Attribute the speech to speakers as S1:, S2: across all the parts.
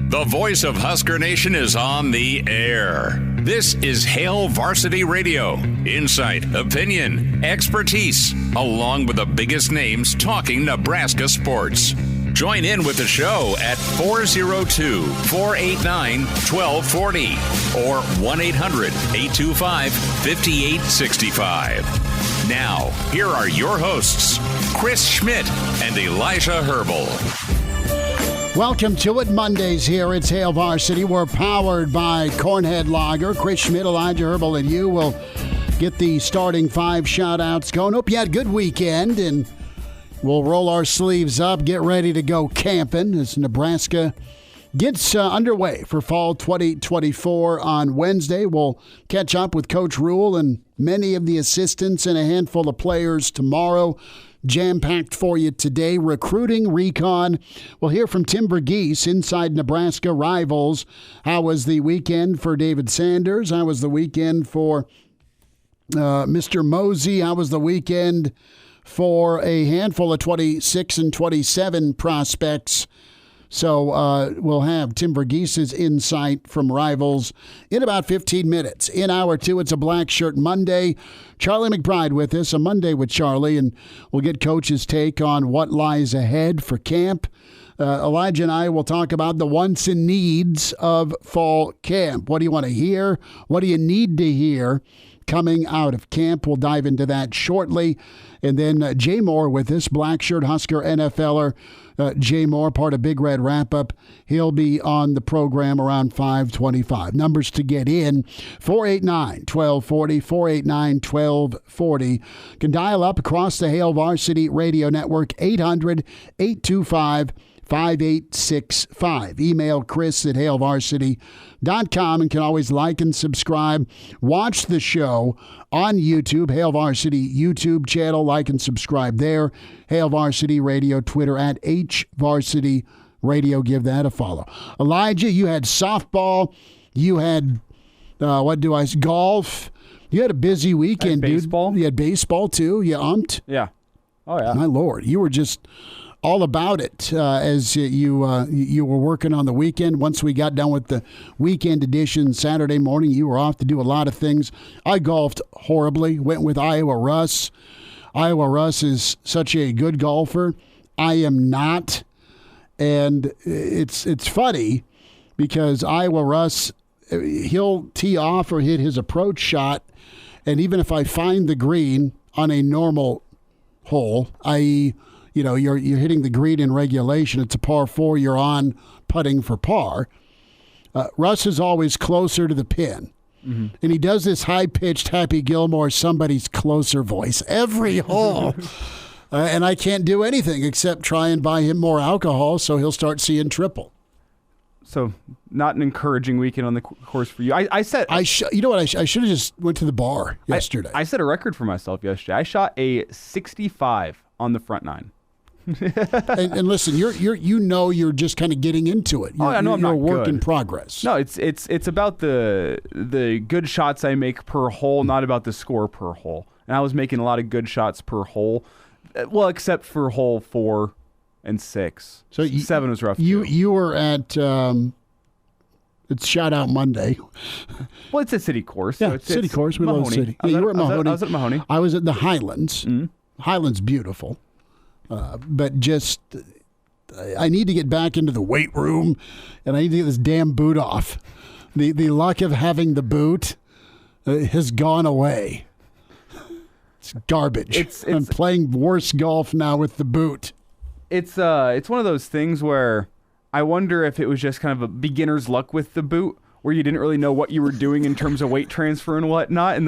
S1: The voice of Husker Nation is on the air. This is Hail Varsity Radio. Insight, opinion, expertise, along with the biggest names talking Nebraska sports. Join in with the show at 402-489-1240 or 1-800-825-5865. Now, here are your hosts, Chris Schmidt and Elijah Herbel.
S2: Welcome to it. Mondays here. It's Hail Varsity. We're powered by Cornhead Lager. Chris Schmidt, Elijah Herbel, and you will get the starting five shout-outs going. Hope you had a good weekend, and we'll roll our sleeves up, get ready to go camping as Nebraska gets underway for fall 2024 on Wednesday. We'll catch up with Coach Rule and many of the assistants and a handful of players tomorrow. Jam-packed for you today. Recruiting, recon. We'll hear from Tim Verghese, inside Nebraska rivals. How was the weekend for David Sanders? How was the weekend for Mr. Mosey? How was the weekend for a handful of 26 and 27 prospects? So we'll have Tim Verghese's insight from rivals in about 15 minutes. In hour two, it's a Blackshirt Monday. Charlie McBride with us, a Monday with Charlie, and we'll get Coach's take on what lies ahead for camp. Elijah and I will talk about the wants and needs of fall camp. What do you want to hear? What do you need to hear coming out of camp? We'll dive into that shortly. And then Jay Moore with us, Blackshirt Husker NFLer. Jay Moore, part of Big Red Wrap-Up. He'll be on the program around 5:25. Numbers to get in, 489-1240, 489-1240. Can dial up across the Hail Varsity Radio Network, 800-825-5865. Email Chris at hailvarsity.com, and can always like and subscribe. Watch the show on YouTube, Hail Varsity YouTube channel. Like and subscribe there. Hail Varsity Radio, Twitter at HVarsity Radio. Give that a follow. Elijah, you had softball. You had, golf. You had a busy weekend, dude.
S3: Baseball.
S2: You had baseball, too. You umped.
S3: Yeah. Oh, yeah.
S2: My Lord. You were just all about it as you were working on the weekend. Once we got done with the weekend edition Saturday morning, you were off to do a lot of things. I golfed horribly, went with Iowa Russ. Iowa Russ is such a good golfer. I am not. And it's funny because Iowa Russ, he'll tee off or hit his approach shot, and even if I find the green on a normal hole, i.e., you're hitting the green in regulation. It's a par 4. You're on putting for par. Russ is always closer to the pin. Mm-hmm. And he does this high-pitched Happy Gilmore, somebody's closer voice every hole. And I can't do anything except try and buy him more alcohol so he'll start seeing triple.
S3: So not an encouraging weekend on the course for you. I should have just went to the bar yesterday. I set a record for myself yesterday. I shot a 65 on the front nine.
S2: and listen, you're just kind of getting into it.
S3: I'm not
S2: a work
S3: good.
S2: In progress.
S3: No, it's about the good shots I make per hole, not about the score per hole. And I was making a lot of good shots per hole, well, except for hole 4 and 6. So 7 was rough.
S2: You were at it's Shout Out Monday.
S3: Well, it's a city course.
S2: Yeah,
S3: so it's
S2: city course. We love the city. Yeah, you were at Mahoney.
S3: I was at Mahoney.
S2: I was at the Highlands. Mm-hmm. Highlands, beautiful. But just, I need to get back into the weight room, and I need to get this damn boot off. The luck of having the boot has gone away. It's garbage. I'm playing worse golf now with the boot.
S3: It's one of those things where I wonder if it was just kind of a beginner's luck with the boot, where you didn't really know what you were doing in terms of weight transfer and whatnot, and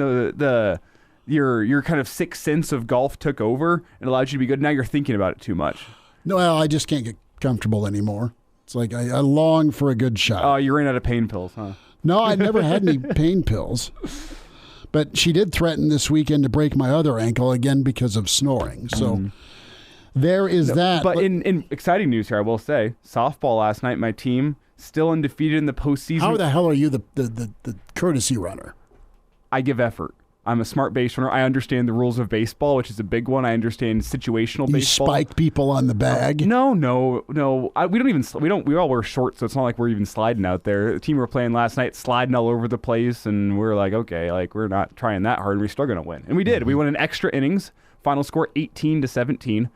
S3: your kind of sixth sense of golf took over and allowed you to be good. Now you're thinking about it too much.
S2: No, I just can't get comfortable anymore. It's like I long for a good shot.
S3: Oh, you ran out of pain pills, huh?
S2: No, I never had any pain pills. But she did threaten this weekend to break my other ankle again because of snoring. So there is that.
S3: But in exciting news here, I will say, softball last night, my team still undefeated in the postseason.
S2: How the hell are you the courtesy runner?
S3: I give effort. I'm a smart base runner. I understand the rules of baseball, which is a big one. I understand situational baseball.
S2: You spike people on the bag.
S3: No. We all wear shorts, so it's not like we're even sliding out there. The team we were playing last night, sliding all over the place, and we're like, okay, like we're not trying that hard. We're still gonna win, and we did. We won in extra innings. Final score 18-17.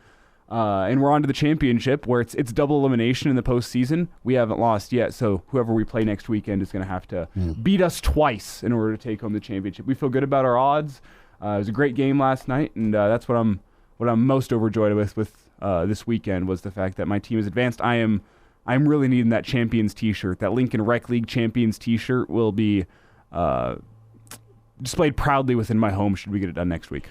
S3: And we're on to the championship where it's double elimination in the postseason. We haven't lost yet, so whoever we play next weekend is going to have to beat us twice in order to take home the championship. We feel good about our odds. It was a great game last night, and that's what I'm most overjoyed with this weekend was the fact that my team is advanced. I'm really needing that Champions T-shirt. That Lincoln Rec League Champions T-shirt will be displayed proudly within my home should we get it done next week.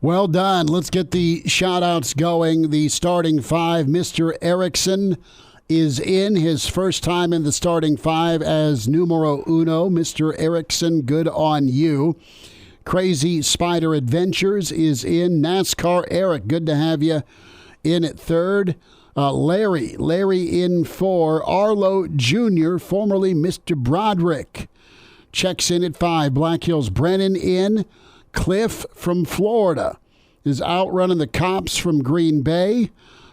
S2: Well done. Let's get the shout-outs going. The starting five, Mr. Erickson is in his first time in the starting five as numero uno. Mr. Erickson, good on you. Crazy Spider Adventures is in. NASCAR Eric, good to have you in at third. Larry in four. Arlo Jr., formerly Mr. Broderick, checks in at five. Black Hills Brennan in. Cliff from Florida is outrunning the cops from Green Bay.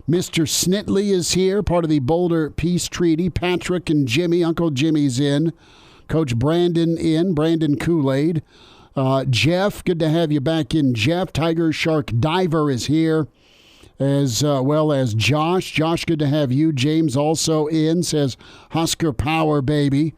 S2: Mr. Snitley is here, part of the Boulder Peace Treaty. Patrick and Jimmy, Uncle Jimmy's in. Coach Brandon in, Brandon Kool-Aid. Jeff, good to have you back in, Jeff. Tiger Shark Diver is here, as well as Josh. Josh, good to have you. James also in, says Husker Power, baby.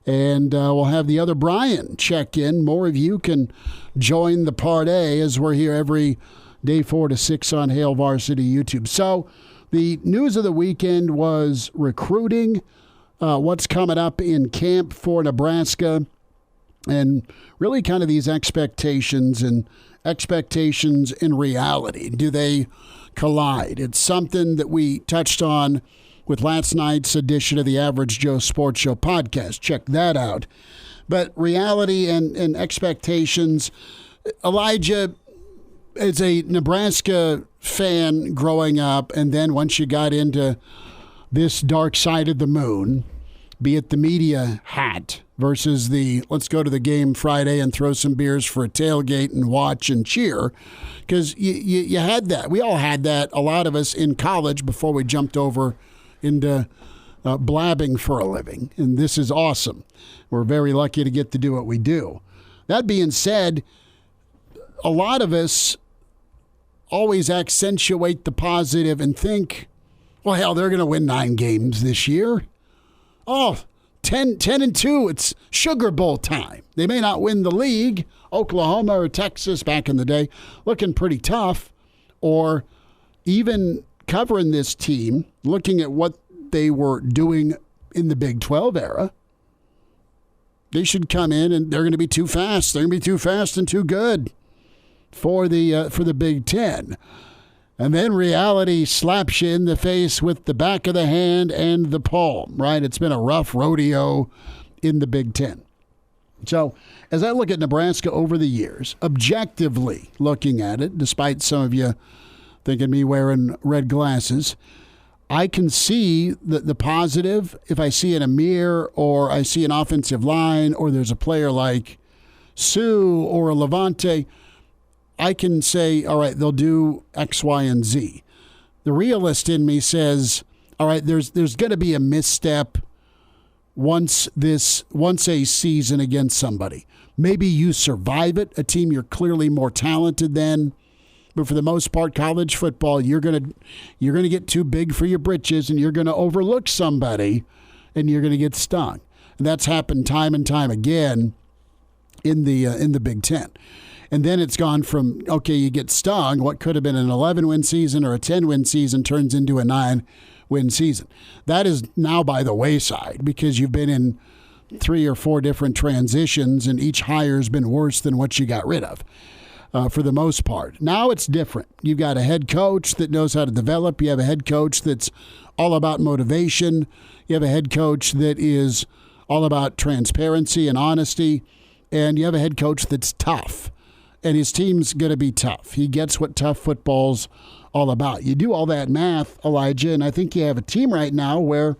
S2: And we'll have the other Brian check in. More of you can join the party as we're here every day 4 to 6 on Hail Varsity YouTube. So the news of the weekend was recruiting, what's coming up in camp for Nebraska, and really kind of these expectations and reality. Do they collide? It's something that we touched on with last night's edition of the Average Joe Sports Show podcast. Check that out. But reality and expectations, Elijah, as a Nebraska fan growing up, and then once you got into this dark side of the moon, be it the media hat versus the let's go to the game Friday and throw some beers for a tailgate and watch and cheer, because you had that. We all had that, a lot of us in college before we jumped over into blabbing for a living, and this is awesome. We're very lucky to get to do what we do. That being said, a lot of us always accentuate the positive and think, well, hell, they're going to win 9 games this year. Oh, 10-2, it's Sugar Bowl time. They may not win the league. Oklahoma or Texas back in the day looking pretty tough, or even covering this team, looking at what they were doing in the Big 12 era, they should come in and they're going to be too fast. They're going to be too fast and too good for the Big Ten. And then reality slaps you in the face with the back of the hand and the palm, right? It's been a rough rodeo in the Big Ten. So as I look at Nebraska over the years, objectively looking at it, despite some of you thinking me wearing red glasses, I can see the positive if I see in a mirror, or I see an offensive line, or there's a player like Sue or a Levante. I can say, all right, they'll do X, Y, and Z. The realist in me says, all right, there's going to be a misstep once a season against somebody. Maybe you survive it, a team you're clearly more talented than. But for the most part, college football, you're gonna get too big for your britches, and you're gonna overlook somebody, and you're gonna get stung. And that's happened time and time again in the Big Ten. And then it's gone from, okay, you get stung, what could have been an 11-win season or a 10-win season turns into a 9-win season. That is now by the wayside, because you've been in 3 or 4 different transitions, and each hire's been worse than what you got rid of. For the most part. Now it's different. You've got a head coach that knows how to develop. You have a head coach that's all about motivation. You have a head coach that is all about transparency and honesty. And you have a head coach that's tough. And his team's going to be tough. He gets what tough football's all about. You do all that math, Elijah, and I think you have a team right now where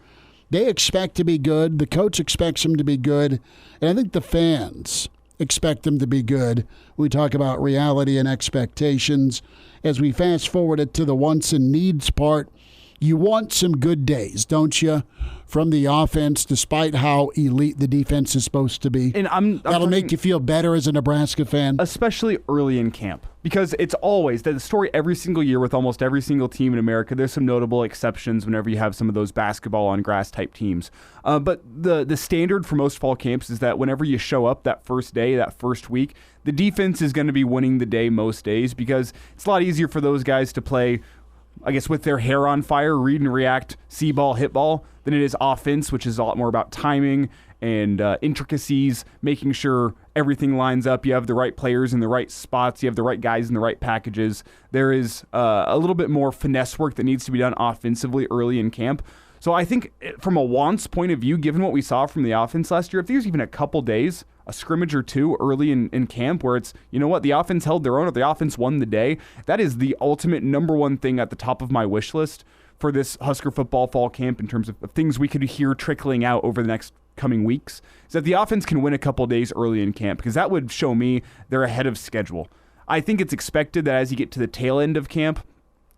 S2: they expect to be good. The coach expects them to be good. And I think the fans expect them to be good. We talk about reality and expectations. As we fast forward it to the wants and needs part, you want some good days, don't you, from the offense, despite how elite the defense is supposed to be?
S3: And
S2: that'll make you feel better as a Nebraska fan?
S3: Especially early in camp. Because it's always the story every single year with almost every single team in America. There's some notable exceptions whenever you have some of those basketball on grass type teams. But the standard for most fall camps is that whenever you show up that first day, that first week, the defense is going to be winning the day most days because it's a lot easier for those guys to play, I guess, with their hair on fire, read and react, see ball, hit ball, than it is offense, which is a lot more about timing and intricacies, making sure everything lines up. You have the right players in the right spots. You have the right guys in the right packages. There is a little bit more finesse work that needs to be done offensively early in camp. So I think from a wants point of view, given what we saw from the offense last year, if there's even a couple days, a scrimmage or two early in camp where it's, you know what, the offense held their own or the offense won the day, that is the ultimate number one thing at the top of my wish list for this Husker football fall camp in terms of things we could hear trickling out over the next coming weeks, is that the offense can win a couple days early in camp because that would show me they're ahead of schedule. I think it's expected that as you get to the tail end of camp,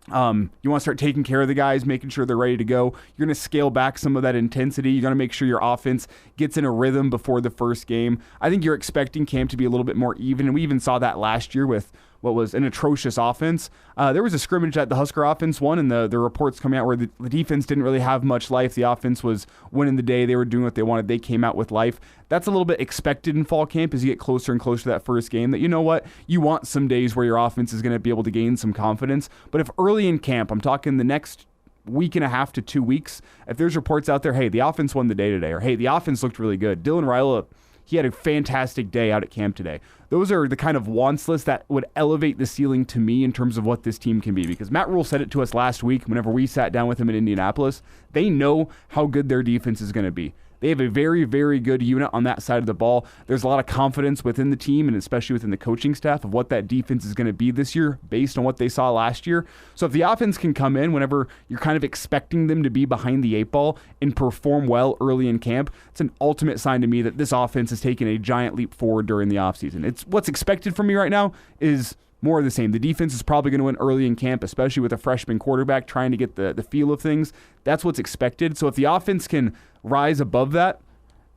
S3: you want to start taking care of the guys, making sure they're ready to go. You're going to scale back some of that intensity. You're going to make sure your offense gets in a rhythm before the first game. I think you're expecting camp to be a little bit more even, and we even saw that last year with what was an atrocious offense. There was a scrimmage that the Husker offense won, and the reports coming out where the defense didn't really have much life. The offense was winning the day. They were doing what they wanted. They came out with life. That's a little bit expected in fall camp as you get closer and closer to that first game, that you know what? You want some days where your offense is going to be able to gain some confidence. But if early in camp, I'm talking the next week and a half to 2 weeks, if there's reports out there, hey, the offense won the day today, or hey, the offense looked really good. Dylan Raiola, he had a fantastic day out at camp today. Those are the kind of wants lists that would elevate the ceiling to me in terms of what this team can be. Because Matt Rule said it to us last week whenever we sat down with him in Indianapolis. They know how good their defense is going to be. They have a very, very good unit on that side of the ball. There's a lot of confidence within the team and especially within the coaching staff of what that defense is going to be this year based on what they saw last year. So if the offense can come in whenever you're kind of expecting them to be behind the eight ball and perform well early in camp, it's an ultimate sign to me that this offense has taken a giant leap forward during the offseason. It's what's expected from me right now is more of the same. The defense is probably going to win early in camp, especially with a freshman quarterback trying to get the feel of things. That's what's expected. So if the offense can rise above that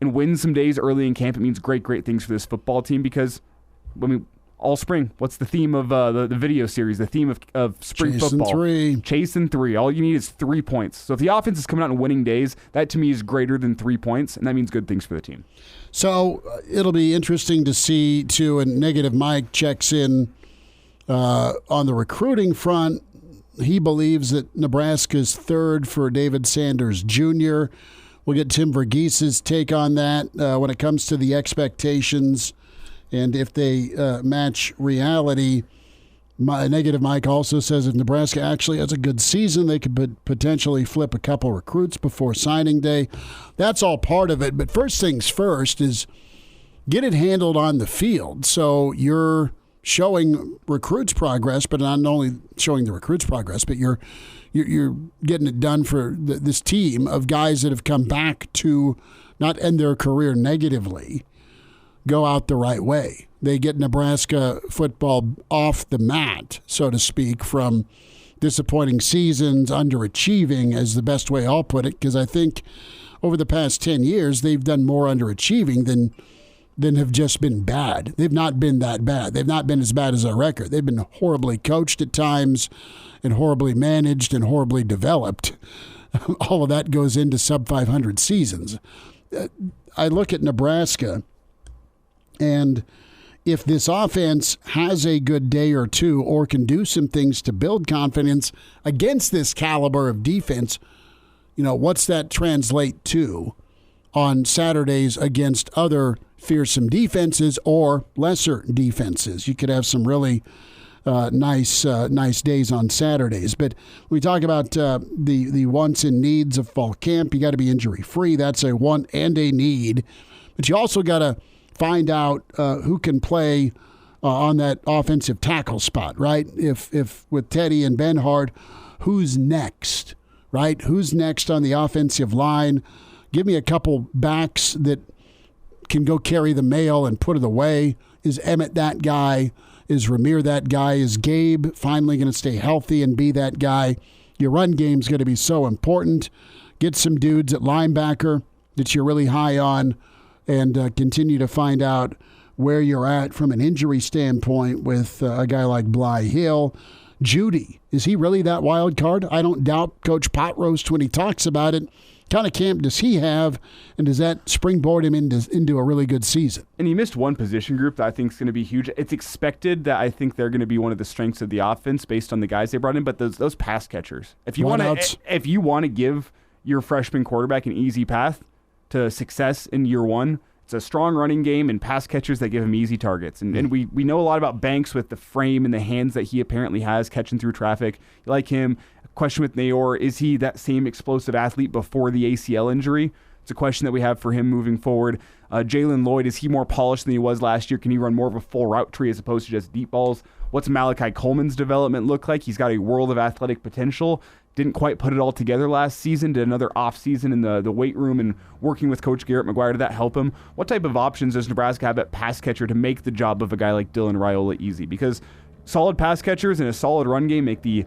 S3: and win some days early in camp, it means great, great things for this football team because, I mean, all spring, what's the theme of the video series, the theme of spring football? Chasing three. All you need is 3 points. So if the offense is coming out and winning days, that to me is greater than 3 points, and that means good things for the team.
S2: So it'll be interesting to see, too, and Negative Mike checks in on the recruiting front. He believes that Nebraska's third for David Sanders Jr. We'll get Tim Verghese's take on that when it comes to the expectations and if they match reality. Negative Mike also says if Nebraska actually has a good season, they could potentially flip a couple recruits before signing day. That's all part of it. But first things first is get it handled on the field. So you're showing recruits progress, but not only showing the recruits progress, but you're getting it done for this team of guys that have come back to not end their career negatively, go out the right way. They get Nebraska football off the mat, so to speak, from disappointing seasons, underachieving is the best way I'll put it, because I think over the past 10 years they've done more underachieving than have just been bad. They've not been that bad. They've not been as bad as our record. They've been horribly coached at times and horribly managed and horribly developed. All of that goes into sub-500 seasons. I look at Nebraska, and if this offense has a good day or two or can do some things to build confidence against this caliber of defense, you know, what's that translate to on Saturdays against other fearsome defenses or lesser defenses? You could have some really nice days on Saturdays. But we talk about the wants and needs of fall camp. You got to be injury free. That's a want and a need. But you also got to find out who can play on that offensive tackle spot, right? If with Teddy and Benhart, who's next, right? Who's next on the offensive line? Give me a couple backs that can go carry the mail and put it away? Is Emmett that guy? Is Ramir that guy? Is Gabe finally going to stay healthy and be that guy? Your run game's going to be so important. Get some dudes at linebacker that you're really high on, and continue to find out where you're at from an injury standpoint with a guy like Bly Hill. Judy, is he really that wild card? I don't doubt Coach Potroast when he talks about it. Kind of camp does he have, and does that springboard him into a really good season?
S3: And he missed one position group that I think is going to be huge. It's expected that I think they're going to be one of the strengths of the offense based on the guys they brought in, but those pass catchers. If you want to give your freshman quarterback an easy path to success in year one, it's a strong running game and pass catchers that give him easy targets. And we know a lot about Banks with the frame and the hands that he apparently has catching through traffic. You like him. Question with Nayor, is he that same explosive athlete before the ACL injury? It's a question that we have for him moving forward. Jalen Lloyd, is he more polished than he was last year? Can he run more of a full route tree as opposed to just deep balls? What's Malachi Coleman's development look like? He's got a world of athletic potential. Didn't quite put it all together last season. Did another offseason in the weight room and working with Coach Garrett McGuire. Did that help him? What type of options does Nebraska have at pass catcher to make the job of a guy like Dylan Raiola easy? Because solid pass catchers and a solid run game make the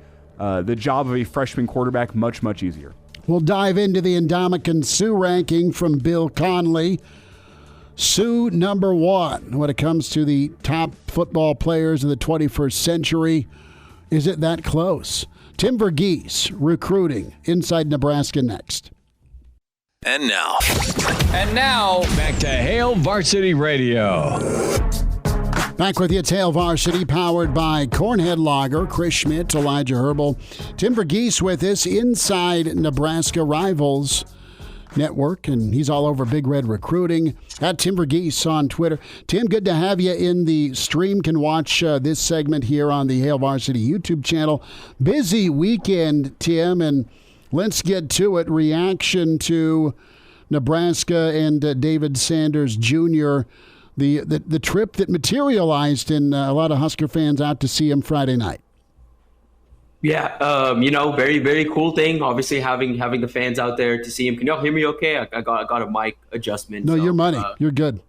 S3: job of a freshman quarterback much, much easier.
S2: We'll dive into the Ndamukong Suh ranking from Bill Conley. Suh, number one when it comes to the top football players of the 21st century. Is it that close? Tim Verghese, recruiting inside Nebraska next.
S4: And now, back to Hail Varsity Radio.
S2: Back with you, it's Hail Varsity, powered by Cornhead Lager, Chris Schmidt, Elijah Herbel. Tim Verghese with us inside Nebraska Rivals Network, and he's all over Big Red Recruiting. At Tim Verghese on Twitter. Tim, good to have you in the stream. Can watch this segment here on the Hail Varsity YouTube channel. Busy weekend, Tim, and let's get to it. Reaction to Nebraska and David Sanders Jr., the trip that materialized in a lot of Husker fans out to see him Friday night.
S5: Yeah, very, very cool thing. Obviously, having the fans out there to see him. Can y'all hear me okay? I got a mic adjustment.
S2: No, you're money. You're good.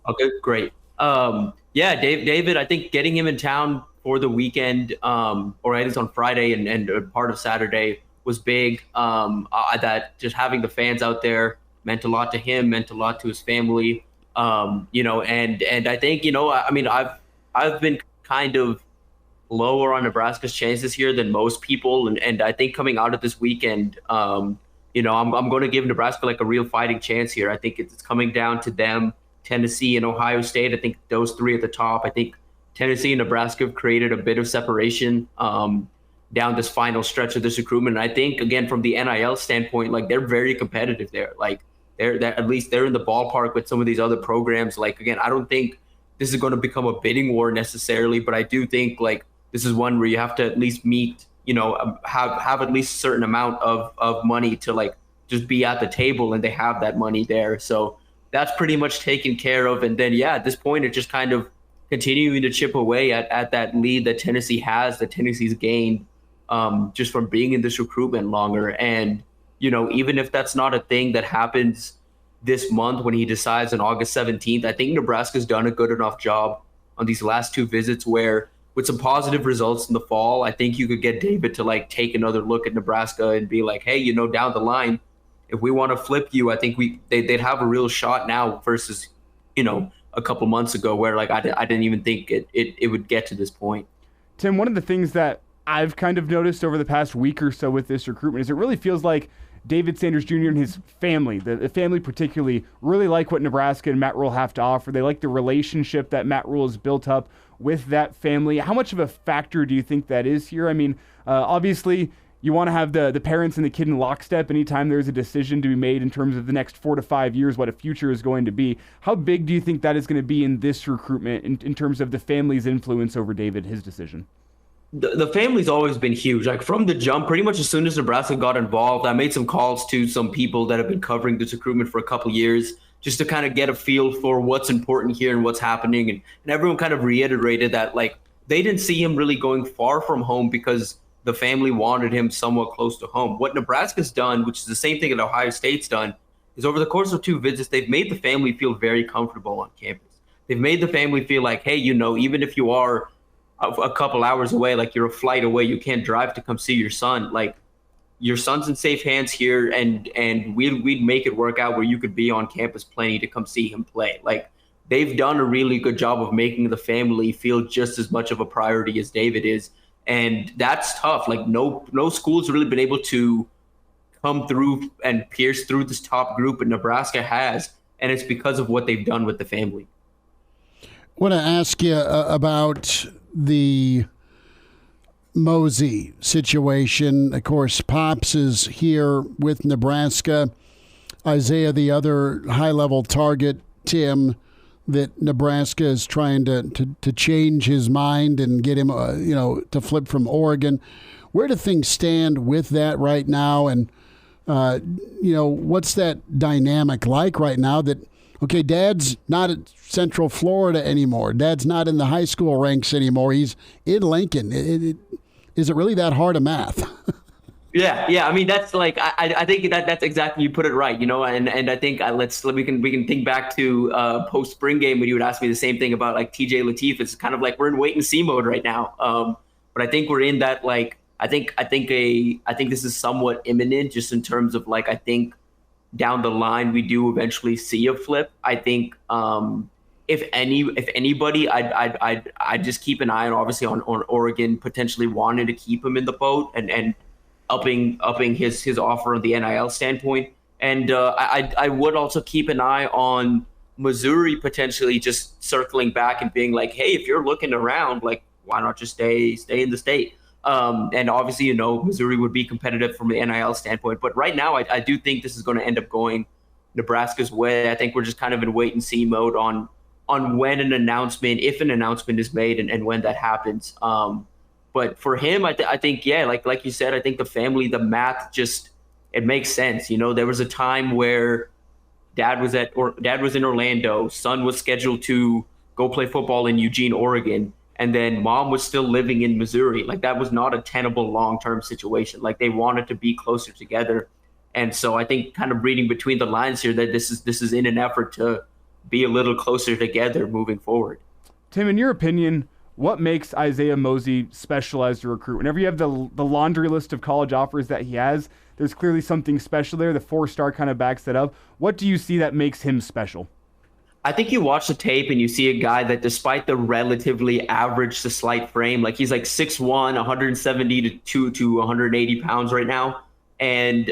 S5: Okay, great. David, I think getting him in town for the weekend, or at least on Friday and part of Saturday, was big. That just having the fans out there meant a lot to him, meant a lot to his family. And I think, I've been kind of lower on Nebraska's chances here than most people. And I think coming out of this weekend, I'm going to give Nebraska like a real fighting chance here. I think it's coming down to them, Tennessee and Ohio State. I think those three at the top. I think Tennessee and Nebraska have created a bit of separation down this final stretch of this recruitment. And I think, again, from the NIL standpoint, like they're very competitive there. Like they're at least they're in the ballpark with some of these other programs. Like, again, I don't think this is going to become a bidding war necessarily, but I do think like this is one where you have to at least meet, have at least a certain amount of money to like just be at the table, and they have that money there. So that's pretty much taken care of. And then, at this point, it's just kind of continuing to chip away at that lead that Tennessee has, that Tennessee's gained just from being in this recruitment longer. And, even if that's not a thing that happens this month when he decides on August 17th, I think Nebraska's done a good enough job on these last two visits where with some positive results in the fall, I think you could get David to like take another look at Nebraska and be like, hey, down the line, if we want to flip you, I think they'd have a real shot now versus, a couple months ago where like I didn't even think it would get to this point.
S3: Tim, one of the things that I've kind of noticed over the past week or so with this recruitment is it really feels like David Sanders Jr. and his family, the family particularly, really like what Nebraska and Matt Rule have to offer. They like the relationship that Matt Rule has built up with that family. How much of a factor do you think that is here? I mean, obviously, you want to have the parents and the kid in lockstep anytime there's a decision to be made in terms of the next 4 to 5 years, what a future is going to be. How big do you think that is going to be in this recruitment in terms of the family's influence over David, his decision?
S5: The family's always been huge. Like from the jump, pretty much as soon as Nebraska got involved, I made some calls to some people that have been covering this recruitment for a couple years just to kind of get a feel for what's important here and what's happening. And everyone kind of reiterated that like they didn't see him really going far from home because the family wanted him somewhat close to home. What Nebraska's done, which is the same thing that Ohio State's done, is over the course of 2 visits, they've made the family feel very comfortable on campus. They've made the family feel like, hey, even if you are a couple hours away, like you're a flight away, you can't drive to come see your son, like your son's in safe hands here, and we'd make it work out where you could be on campus plenty to come see him play. Like, they've done a really good job of making the family feel just as much of a priority as David is. And that's tough. Like, no school's really been able to come through and pierce through this top group, but Nebraska has, and it's because of what they've done with the family.
S2: I want to ask you about the Mosey situation. Of course, Pops is here with Nebraska. Isaiah, the other high-level target, Tim, that Nebraska is trying to change his mind and get him, to flip from Oregon. Where do things stand with that right now? And, what's that dynamic like right now that, okay, Dad's not at Central Florida anymore. Dad's not in the high school ranks anymore. He's in Lincoln. Is it really that hard of math?
S5: Yeah. I mean, that's like, I think that's exactly, you put it right, and I think we can think back to post spring game when you would ask me the same thing about like TJ Lateef. It's kind of like we're in wait and see mode right now. But I think we're in that, like, I think this is somewhat imminent, just in terms of like, I think down the line we do eventually see a flip. I think if anybody, I'd just keep an eye on, obviously, on Oregon potentially wanting to keep him in the boat and upping his offer on the NIL standpoint. And I would also keep an eye on Missouri potentially just circling back and being like, hey, if you're looking around, like, why not just stay in the state? And obviously, Missouri would be competitive from the NIL standpoint. But right now, I do think this is going to end up going Nebraska's way. I think we're just kind of in wait and see mode on when an announcement, if an announcement is made, and when that happens. But for him, I think, yeah, like you said, I think the family, the math, just, it makes sense. There was a time where dad was in Orlando, son was scheduled to go play football in Eugene, Oregon, and then mom was still living in Missouri. Like, that was not a tenable long-term situation. Like, they wanted to be closer together. And so I think, kind of reading between the lines here, that this is in an effort to be a little closer together moving forward.
S3: Tim, in your opinion, what makes Isaiah Mosey special as a recruit? Whenever you have the laundry list of college offers that he has, there's clearly something special there. The 4-star kind of backs it up. What do you see that makes him special?
S5: I think you watch the tape and you see a guy that, despite the relatively average to slight frame, like, he's like 6'1", 170 to 180 pounds right now. And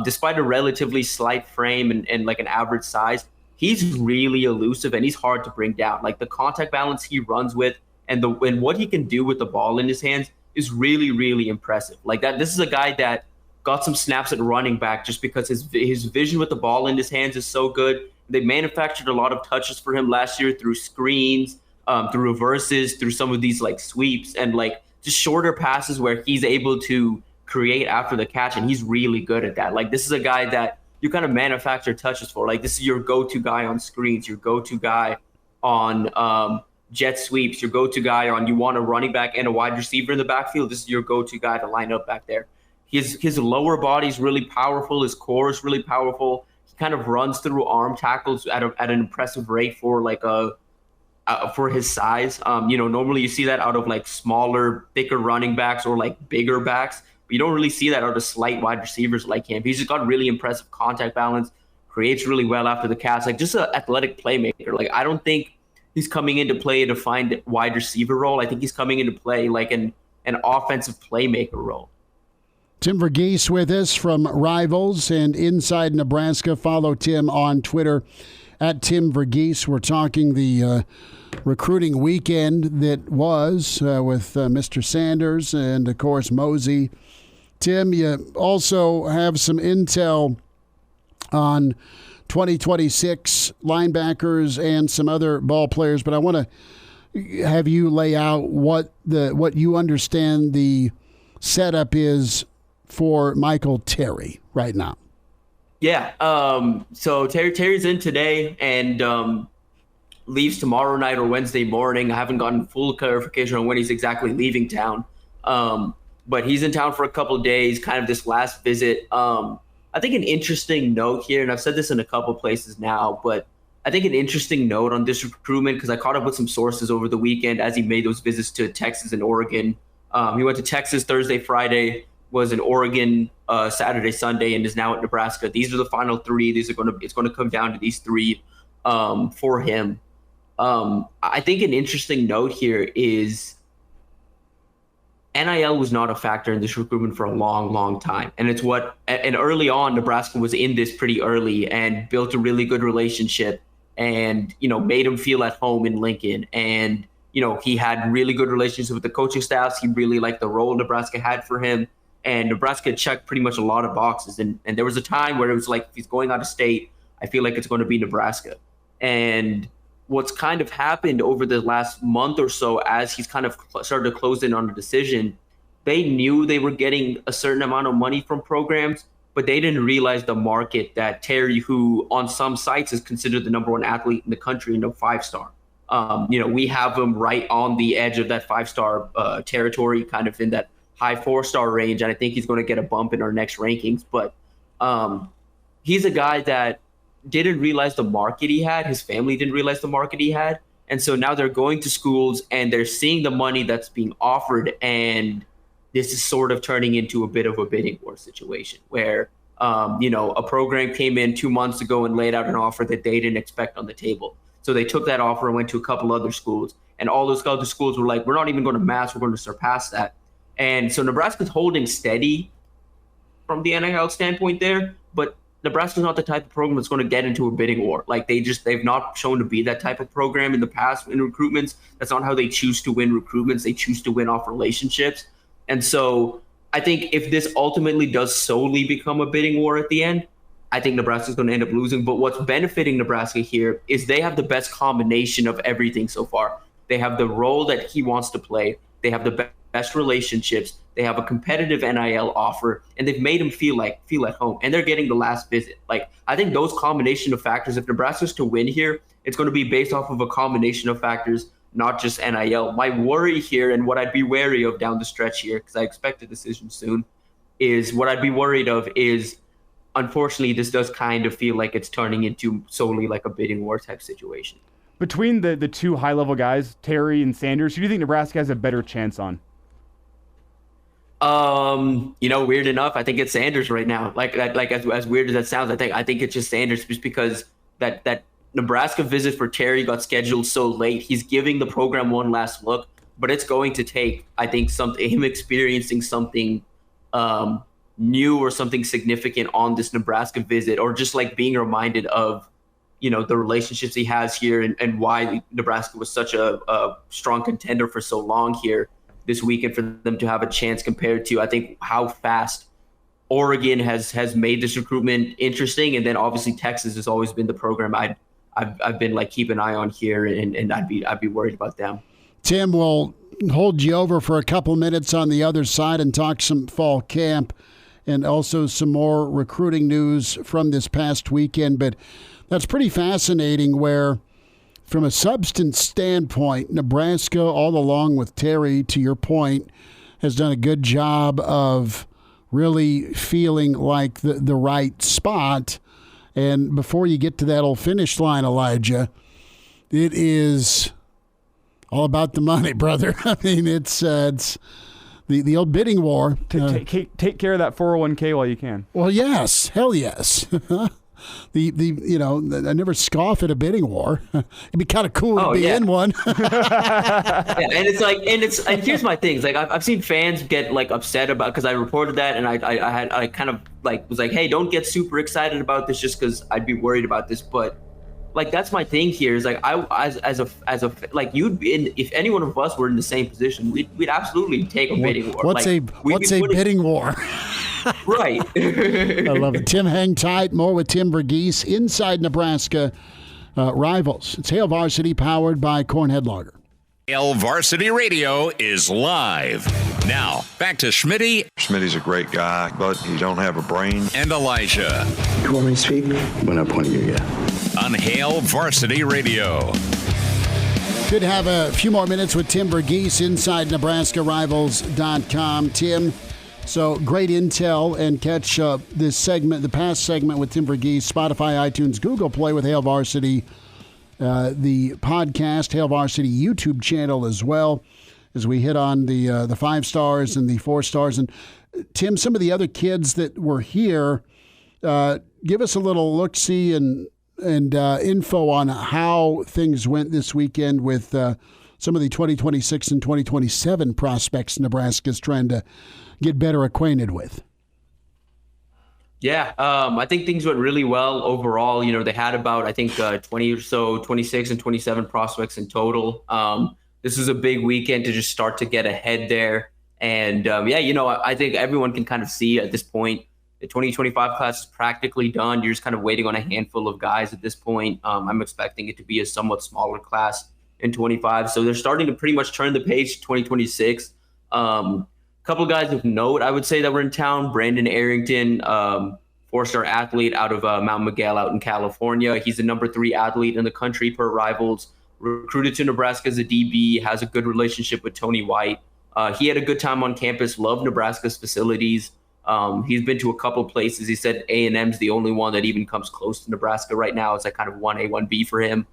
S5: despite a relatively slight frame and like an average size, he's really elusive and he's hard to bring down. Like, the contact balance he runs with and what he can do with the ball in his hands is really, really impressive. Like, that, this is a guy that got some snaps at running back just because his vision with the ball in his hands is so good. They manufactured a lot of touches for him last year through screens, through reverses, through some of these like sweeps, and like just shorter passes where he's able to create after the catch, and he's really good at that. Like, this is a guy that you kind of manufacture touches for. Like, this is your go-to guy on screens, your go-to guy on jet sweeps, your go-to guy on, you want a running back and a wide receiver in the backfield, this is your go-to guy to line up back there. His lower body is really powerful. His core is really powerful. He kind of runs through arm tackles at an impressive rate for like for his size. Normally you see that out of like smaller, thicker running backs or like bigger backs, but you don't really see that out of slight wide receivers like him. He's just got really impressive contact balance, creates really well after the catch, like just an athletic playmaker. Like, I don't think he's coming into play a defined wide receiver role. I think he's coming into play like an offensive playmaker role.
S2: Tim Verghese with us from Rivals and Inside Nebraska. Follow Tim on Twitter at Tim Verghese. We're talking the recruiting weekend that was with Mr. Sanders and, of course, Mosey. Tim, you also have some intel on 2026 linebackers and some other ball players, but I want to have you lay out what you understand the setup is for Michael Terry right now.
S5: Yeah. So Terry's in today and leaves tomorrow night or Wednesday morning. I haven't gotten full clarification on when he's exactly leaving town. But he's in town for a couple of days, kind of this last visit. I I think an interesting note here, and I've said this in a couple places now, but I think an interesting note on this recruitment, because I caught up with some sources over the weekend as he made those visits to Texas and Oregon. He went to Texas Thursday, Friday, was in Oregon Saturday, Sunday, and is now at Nebraska. These are the final three. It's going to come down to these three for him. I think an interesting note here is NIL was not a factor in this recruitment for a long, long time. And and early on, Nebraska was in this pretty early and built a really good relationship and, made him feel at home in Lincoln. And, he had really good relationships with the coaching staffs. He really liked the role Nebraska had for him. And Nebraska checked pretty much a lot of boxes. And there was a time where it was like, if he's going out of state, I feel like it's going to be Nebraska. And what's kind of happened over the last month or so, as he's kind of started to close in on a decision, they knew they were getting a certain amount of money from programs, but they didn't realize the market that Terry, who on some sites is considered the number one athlete in the country, 5-star. We have him right on the edge of that 5-star territory, kind of in that high 4-star range. And I think he's going to get a bump in our next rankings. But he's a guy that didn't realize the market he had. His family didn't realize the market he had. And so now they're going to schools and they're seeing the money that's being offered. And this is sort of turning into a bit of a bidding war situation where, a program came in 2 months ago and laid out an offer that they didn't expect on the table. So they took that offer and went to a couple other schools. And all those other schools were like, we're not even going to match, we're going to surpass that. And so Nebraska's holding steady from the NIL standpoint there, but Nebraska's not the type of program that's going to get into a bidding war. Like they've not shown to be that type of program in the past in recruitments. That's not how they choose to win recruitments. They choose to win off relationships. And so I think if this ultimately does solely become a bidding war at the end, I think Nebraska's going to end up losing. But what's benefiting Nebraska here is they have the best combination of everything so far. They have the role that he wants to play. They have the best relationships. They have a competitive NIL offer, and they've made him feel at home. And they're getting the last visit. Like, I think those combination of factors, if Nebraska's to win here, it's going to be based off of a combination of factors, not just NIL. My worry here, and what I'd be wary of down the stretch here, because I expect a decision soon, is what I'd be worried of is, unfortunately, this does kind of feel like it's turning into solely like a bidding war type situation.
S3: Between the two high-level guys, Terry and Sanders, who do you think Nebraska has a better chance on?
S5: Weird enough, I think it's Sanders right now. As weird as that sounds, I think it's just Sanders, just because that Nebraska visit for Terry got scheduled so late. He's giving the program one last look, but it's going to take, I think, him experiencing something new or something significant on this Nebraska visit, or just like being reminded of, the relationships he has here and why Nebraska was such a strong contender for so long here this weekend, for them to have a chance compared to, I think, how fast Oregon has made this recruitment interesting. And then obviously Texas has always been the program I've been like keep an eye on here, and I'd be worried about them.
S2: Tim, will hold you over for a couple minutes on the other side and talk some fall camp and also some more recruiting news from this past weekend. But that's pretty fascinating where, from a substance standpoint, Nebraska, all along with Terry, to your point, has done a good job of really feeling like the right spot. And before you get to that old finish line, Elijah, it is all about the money, brother. I mean, it's the old bidding war.
S3: Take care of that 401k while you can.
S2: Well, yes. Hell yes. I never scoff at a bidding war. It'd be kind of cool to be in one.
S5: Yeah, and it's like, and here's my thing. It's like I've seen fans get like upset about, because I reported that, and I kind of like was like, hey, don't get super excited about this just because I'd be worried about this. But like, that's my thing here, is like, as a like, you'd be in, if any one of us were in the same position, we'd absolutely take a bidding war.
S2: What's a bidding war?
S5: Right.
S2: I love it. Tim, hang tight. More with Tim Verghese inside Nebraska rivals. It's Hail Varsity, powered by Cornhead Lager.
S1: Hail Varsity Radio is live. Now, back to Schmitty.
S6: Schmitty's a great guy, but he don't have a brain.
S1: And Elijah.
S7: You want me to speak? When I point you, yeah.
S1: On Hail Varsity Radio.
S2: Good to have a few more minutes with Tim Verghese inside NebraskaRivals.com. Tim, So great intel, and catch this segment, the past segment with Tim Verghese, Spotify, iTunes, Google Play with Hail Varsity, the podcast, Hail Varsity YouTube channel as well, as we hit on the 5 stars and the 4 stars. And Tim, some of the other kids that were here, give us a little look-see and info on how things went this weekend with some of the 2026 and 2027 prospects Nebraska's trying to get better acquainted with.
S5: Yeah, I think things went really well overall. You know, they had about, I think, 20 or so, 26 and 27 prospects in total. This was a big weekend to just start to get ahead there. And I think everyone can kind of see at this point, the 2025 class is practically done. You're just kind of waiting on a handful of guys at this point. I'm expecting it to be a somewhat smaller class in 25. So they're starting to pretty much turn the page to 2026. Couple of guys of note, I would say, that were in town. Brandon Arrington, 4-star athlete out of Mount Miguel out in California. He's the number 3 athlete in the country per Rivals. Recruited to Nebraska as a DB, has a good relationship with Tony White. He had a good time on campus, loved Nebraska's facilities. He's been to a couple places. He said A&M's the only one that even comes close to Nebraska right now. It's like kind of 1A, 1B for him.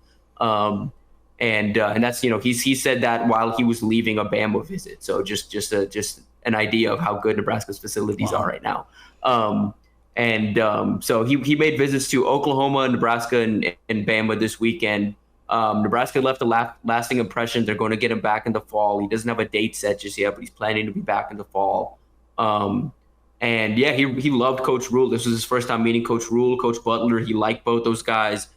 S5: And that's, he said that while he was leaving a Bama visit. So just an idea of how good Nebraska's facilities are right now. So he made visits to Oklahoma, Nebraska, and Bama this weekend. Nebraska left a lasting impression. They're going to get him back in the fall. He doesn't have a date set just yet, but he's planning to be back in the fall. He loved Coach Rule. This was his first time meeting Coach Rule, Coach Butler. He liked both those guys.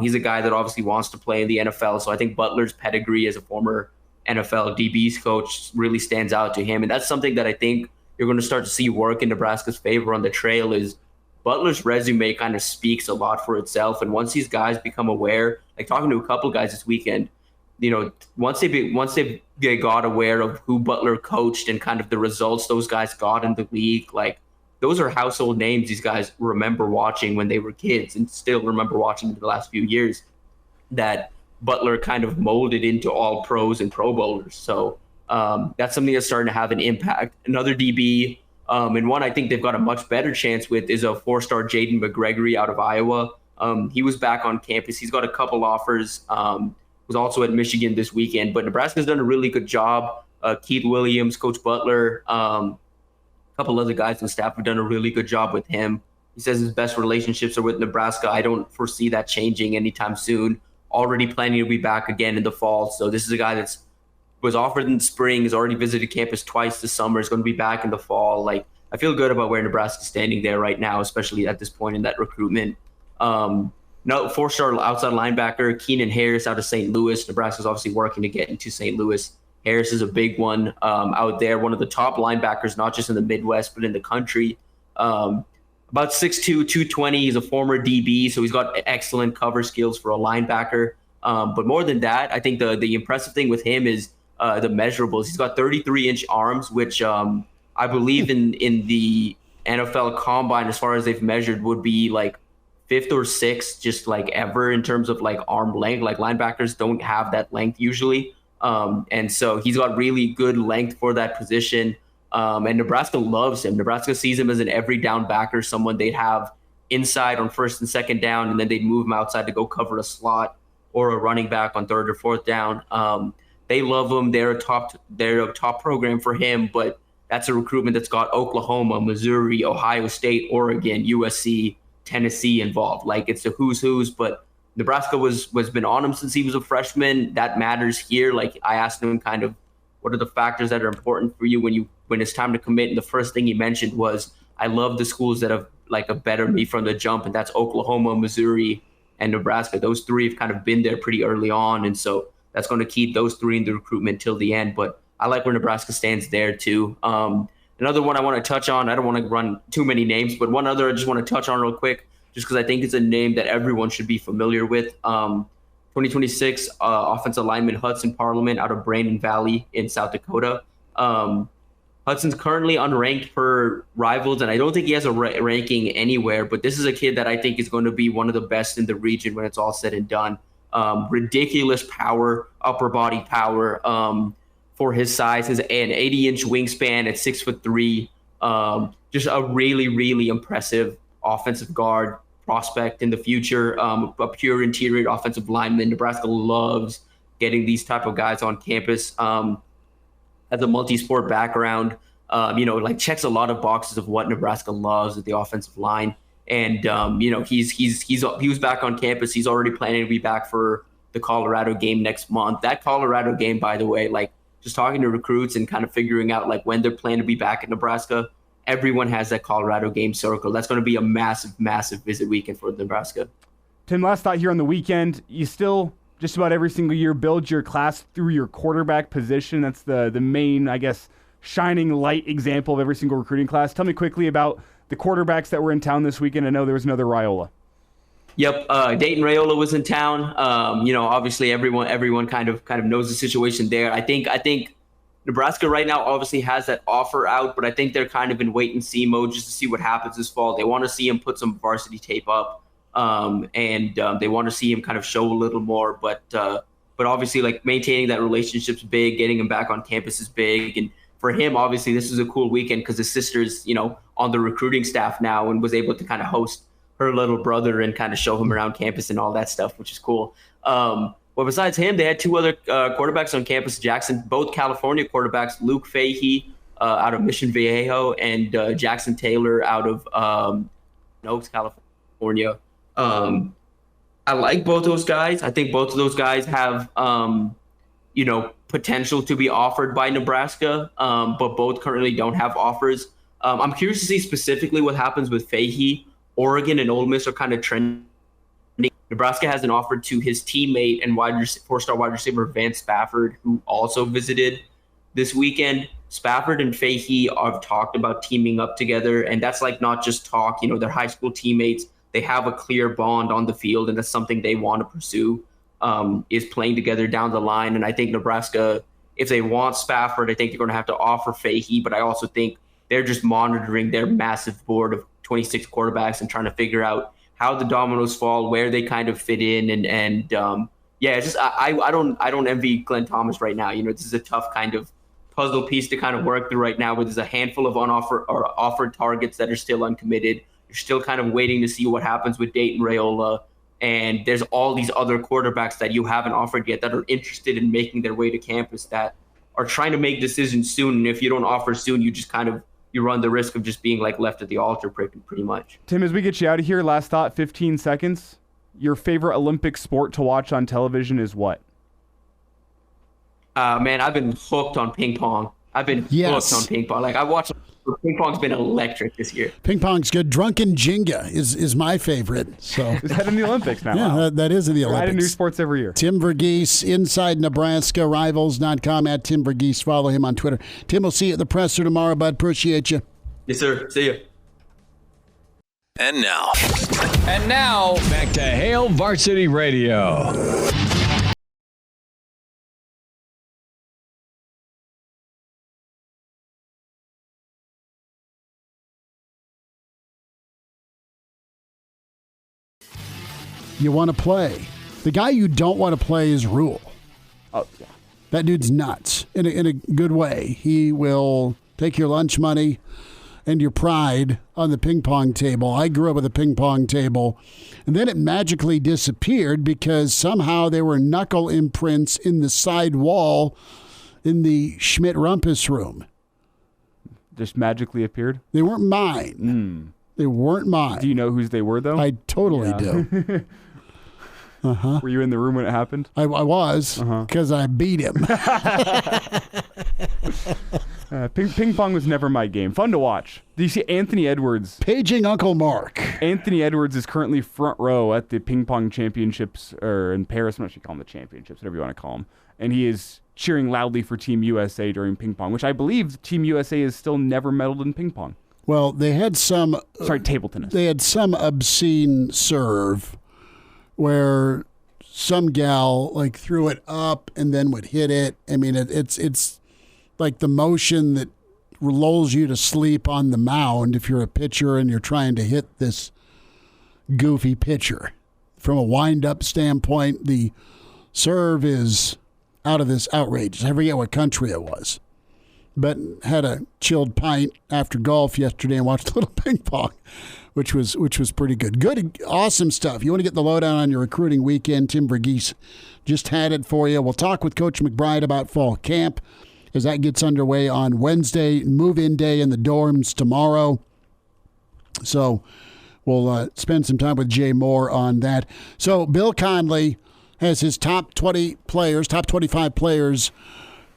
S5: He's a guy that obviously wants to play in the NFL. So I think Butler's pedigree as a former NFL DBs coach really stands out to him. And that's something that I think you're going to start to see work in Nebraska's favor on the trail. Is Butler's resume kind of speaks a lot for itself. And once these guys become aware, like talking to a couple of guys this weekend, once they got aware of who Butler coached and kind of the results those guys got in the league, like those are household names these guys remember watching when they were kids and still remember watching in the last few years, that Butler kind of molded into all pros and Pro Bowlers. So that's something that's starting to have an impact. Another DB, and one I think they've got a much better chance with, is a 4-star Jaden McGregory out of Iowa. He was back on campus. He's got a couple offers. Was also at Michigan this weekend, but Nebraska's done a really good job. Keith Williams, Coach Butler, a couple other guys on staff have done a really good job with him. He says his best relationships are with Nebraska. I don't foresee that changing anytime soon. Already planning to be back again in the fall. So this is a guy that's was offered in the spring, has already visited campus twice this summer, is going to be back in the fall. Like, I feel good about where Nebraska's standing there right now, especially at this point in that recruitment. 4-star outside linebacker, Keenan Harris out of St. Louis. Nebraska's obviously working to get into St. Louis. Harris is a big one out there, one of the top linebackers, not just in the Midwest, but in the country. About 6'2", 220. He's a former DB, so he's got excellent cover skills for a linebacker. But more than that, I think the impressive thing with him is the measurables. He's got 33-inch arms, which I believe in the NFL Combine, as far as they've measured, would be like 5th or 6th, just like ever in terms of like arm length. Like linebackers don't have that length usually. And so he's got really good length for that position. And Nebraska loves him. Nebraska sees him as an every down backer, someone they'd have inside on 1st and 2nd down, and then they'd move him outside to go cover a slot or a running back on 3rd or 4th down. They love him. They're a top program for him, but that's a recruitment that's got Oklahoma, Missouri, Ohio State, Oregon, USC, Tennessee involved. Like, it's a who's, but Nebraska was been on him since he was a freshman. That matters here. Like, I asked him kind of, what are the factors that are important for you when it's time to commit? And the first thing he mentioned was, I love the schools that have like a better me from the jump, and that's Oklahoma, Missouri, and Nebraska. Those three have kind of been there pretty early on, and so that's going to keep those three in the recruitment till the end. But I like where Nebraska stands there too. Another one I want to touch on, I don't want to run too many names, but one other I just want to touch on real quick, just because I think it's a name that everyone should be familiar with. 2026 offensive lineman Hudson Parliament out of Brandon Valley in South Dakota. Hudson's currently unranked per Rivals, and I don't think he has a ranking anywhere, but this is a kid that I think is going to be one of the best in the region when it's all said and done. Ridiculous power, upper body power for his size. Has an 80-inch wingspan at 6'3". Just a really, really impressive offensive guard prospect in the future, a pure interior offensive lineman. Nebraska loves getting these type of guys on campus. Has a multi-sport background, checks a lot of boxes of what Nebraska loves at the offensive line. And, he was back on campus. He's already planning to be back for the Colorado game next month. That Colorado game, by the way, just talking to recruits and kind of figuring out when they're planning to be back in Nebraska, everyone has that Colorado game circle. That's going to be a massive, massive visit weekend for Nebraska.
S3: Tim, last thought here on the weekend. You still just about every single year build your class through your quarterback position. That's the main, I guess, shining light example of every single recruiting class. Tell me quickly about the quarterbacks that were in town this weekend. I know there was another Raiola.
S5: Yep, Dayton Raiola was in town. Obviously everyone kind of knows the situation there. I think Nebraska right now obviously has that offer out, but I think they're kind of in wait and see mode just to see what happens this fall. They want to see him put some varsity tape up. And they want to see him kind of show a little more, but obviously maintaining that relationship's big, getting him back on campus is big. And for him, obviously this is a cool weekend because his sister's, on the recruiting staff now and was able to kind of host her little brother and kind of show him around campus and all that stuff, which is cool. Well, besides him, they had two other quarterbacks on campus, Jackson, both California quarterbacks, Luke Fahey out of Mission Viejo and Jackson Taylor out of Oaks, California. I like both those guys. I think both of those guys have, potential to be offered by Nebraska, but both currently don't have offers. I'm curious to see specifically what happens with Fahey. Oregon and Ole Miss are kind of trending. Nebraska has an offer to his teammate and four-star wide receiver Vance Spafford, who also visited this weekend. Spafford and Fahey have talked about teaming up together, and that's not just talk. They're high school teammates. They have a clear bond on the field, and that's something they want to pursue, is playing together down the line. And I think Nebraska, if they want Spafford, I think they're going to have to offer Fahey, but I also think they're just monitoring their massive board of 26 quarterbacks and trying to figure out how the dominoes fall, where they kind of fit in. It's just I don't envy Glenn Thomas right now. This is a tough kind of puzzle piece to kind of work through right now, where there's a handful of offered targets that are still uncommitted. You're still kind of waiting to see what happens with Dayton Raiola. And there's all these other quarterbacks that you haven't offered yet that are interested in making their way to campus that are trying to make decisions soon. And if you don't offer soon, you just you run the risk of just being left at the altar pretty much.
S3: Tim, as we get you out of here, last thought, 15 seconds. Your favorite Olympic sport to watch on television is what?
S5: Man, I've been hooked on ping pong. Hooked on ping pong. I watched. Ping pong's been electric this year.
S2: Ping pong's good. Drunken Jenga is my favorite. So
S3: is that in the Olympics now?
S2: Yeah,
S3: wow.
S2: that is in the Olympics.
S3: We're adding new sports every year.
S2: Tim Verghese, Inside Nebraska, Rivals.com, at Tim Verghese. Follow him on Twitter. Tim, we'll see you at the presser tomorrow, bud. Appreciate you.
S5: Yes, sir. See you.
S4: And now, back to Hail Varsity Radio.
S2: You want to play. The guy you don't want to play is Rule.
S3: Oh, yeah.
S2: That dude's nuts in a good way. He will take your lunch money and your pride on the ping pong table. I grew up with a ping pong table, and then it magically disappeared because somehow there were knuckle imprints in the side wall in the Schmidt Rumpus room.
S3: Just magically appeared?
S2: They weren't mine. They weren't mine.
S3: Do you know whose they were, though?
S2: I totally do. Uh-huh.
S3: Were you in the room when it happened?
S2: I was, because I beat him.
S3: Ping pong was never my game. Fun to watch. Do you see Anthony Edwards?
S2: Paging Uncle Mark.
S3: Anthony Edwards is currently front row at the ping pong championships, or in Paris. I'm not sure you call them the championships, whatever you want to call them. And he is cheering loudly for Team USA during ping pong, which I believe Team USA has still never medaled in ping pong.
S2: Well, they had some...
S3: table tennis.
S2: They had some obscene serve where some gal threw it up and then would hit it. I mean, it's like the motion that lulls you to sleep on the mound if you're a pitcher and you're trying to hit this goofy pitcher. From a wind-up standpoint, the serve is out of this outrageous. I forget what country it was. but had a chilled pint after golf yesterday and watched a little ping pong, which was pretty good. Good, awesome stuff. You want to get the lowdown on your recruiting weekend, Tim Verghese just had it for you. We'll talk with Coach McBride about fall camp as that gets underway on Wednesday, move-in day in the dorms tomorrow. So we'll spend some time with Jay Moore on that. So Bill Conley has his top 25 players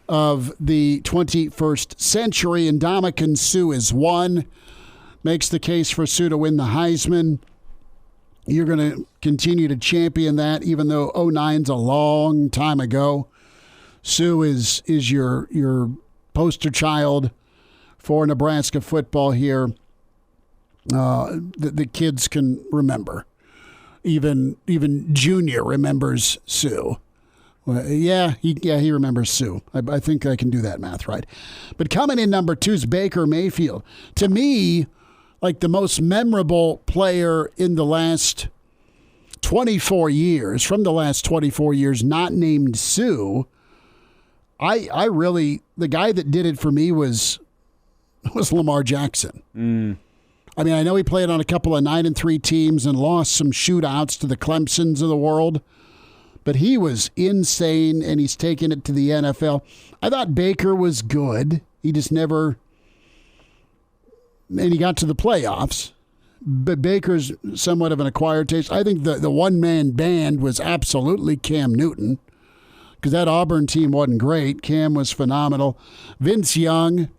S2: of the 21st century, and Ndamukong Suh is one. Makes the case for Suh to win the Heisman. You're going to continue to champion that, even though 09's a long time ago. Suh is your poster child for Nebraska football here. The kids can remember. Even Junior remembers Suh. Well, he remembers Suh. I think I can do that math right. But coming in number 2 is Baker Mayfield. To me, like the most memorable player in the last 24 years, from the last 24 years, not named Suh. I really, the guy that did it for me was Lamar Jackson. I mean, I know he played on a couple of 9-3 teams and lost some shootouts to the Clemsons of the world, but he was insane, and he's taken it to the NFL. I thought Baker was good. He just never, and he got to the playoffs. But Baker's somewhat of an acquired taste. I think the one-man band was absolutely Cam Newton, because that Auburn team wasn't great. Cam was phenomenal. Vince Young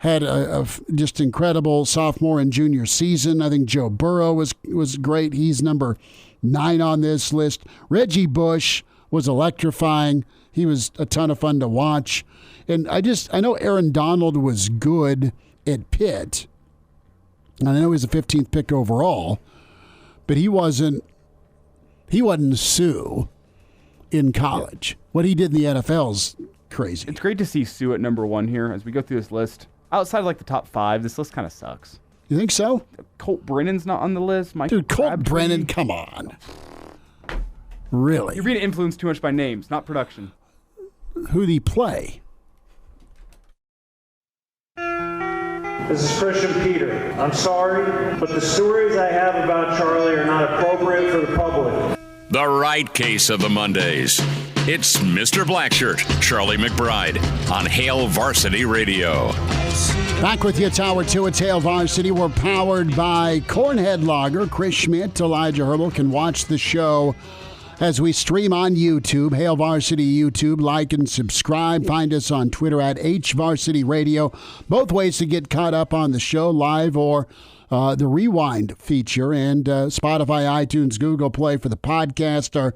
S2: had a just incredible sophomore and junior season. I think Joe Burrow was great. He's number 9 on this list. Reggie Bush was electrifying. He was a ton of fun to watch. And I know Aaron Donald was good at Pitt. And I know he was a 15th pick overall, but he wasn't Suh in college. What he did in the NFL is crazy.
S3: It's great to see Suh at number 1 here as we go through this list. Outside of like the top 5, this list kind of sucks.
S2: You think so?
S3: Colt Brennan's not on the list.
S2: Dude, Colt Brennan, come on. Really?
S3: You're being influenced too much by names, not production.
S2: Who'd he play?
S8: This is Christian Peter. I'm sorry, but the stories I have about Charlie are not appropriate for the public.
S1: The right case of the Mondays. It's Mr. Blackshirt, Charlie McBride, on Hail Varsity Radio.
S2: Back with you, Tower 2 at Hail Varsity. We're powered by Cornhead Lager. Chris Schmidt, Elijah Herbel can watch the show as we stream on YouTube, Hail Varsity YouTube. Like and subscribe. Find us on Twitter at HVarsity Radio. Both ways to get caught up on the show, live or the Rewind feature. And Spotify, iTunes, Google Play for the podcast are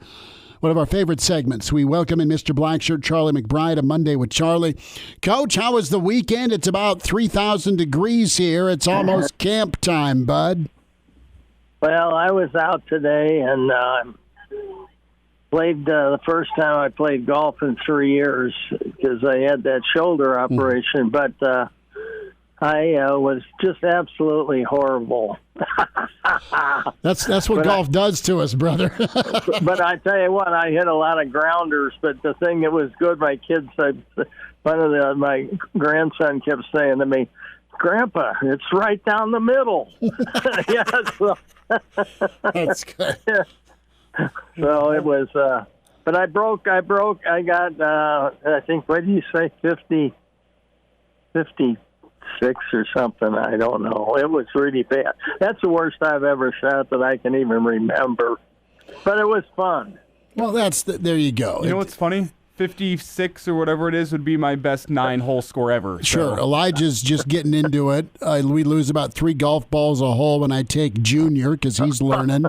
S2: one of our favorite segments. We welcome in Mr. Blackshirt, Charlie McBride, a Monday with Charlie. Coach, how was the weekend? It's about 3,000 degrees here. It's almost camp time, bud.
S9: Well, I was out today and played the first time I played golf in 3 years because I had that shoulder operation. But I was just absolutely horrible.
S2: That's what golf does to us, brother.
S9: But I tell you what, I hit a lot of grounders. But the thing that was good, my kids said, my grandson kept saying to me, "Grandpa, it's right down the middle." Yeah, so.
S2: That's good.
S9: So it was, but I got, I think, what did you say, 56 or something, I don't know. It was really bad. That's the worst I've ever shot that I can even remember. But it was fun.
S2: Well, there you go.
S3: You know what's funny? 56 or whatever it is would be my best 9-hole score ever.
S2: Sure. Elijah's just getting into it. We lose about 3 golf balls a hole when I take Junior because he's learning.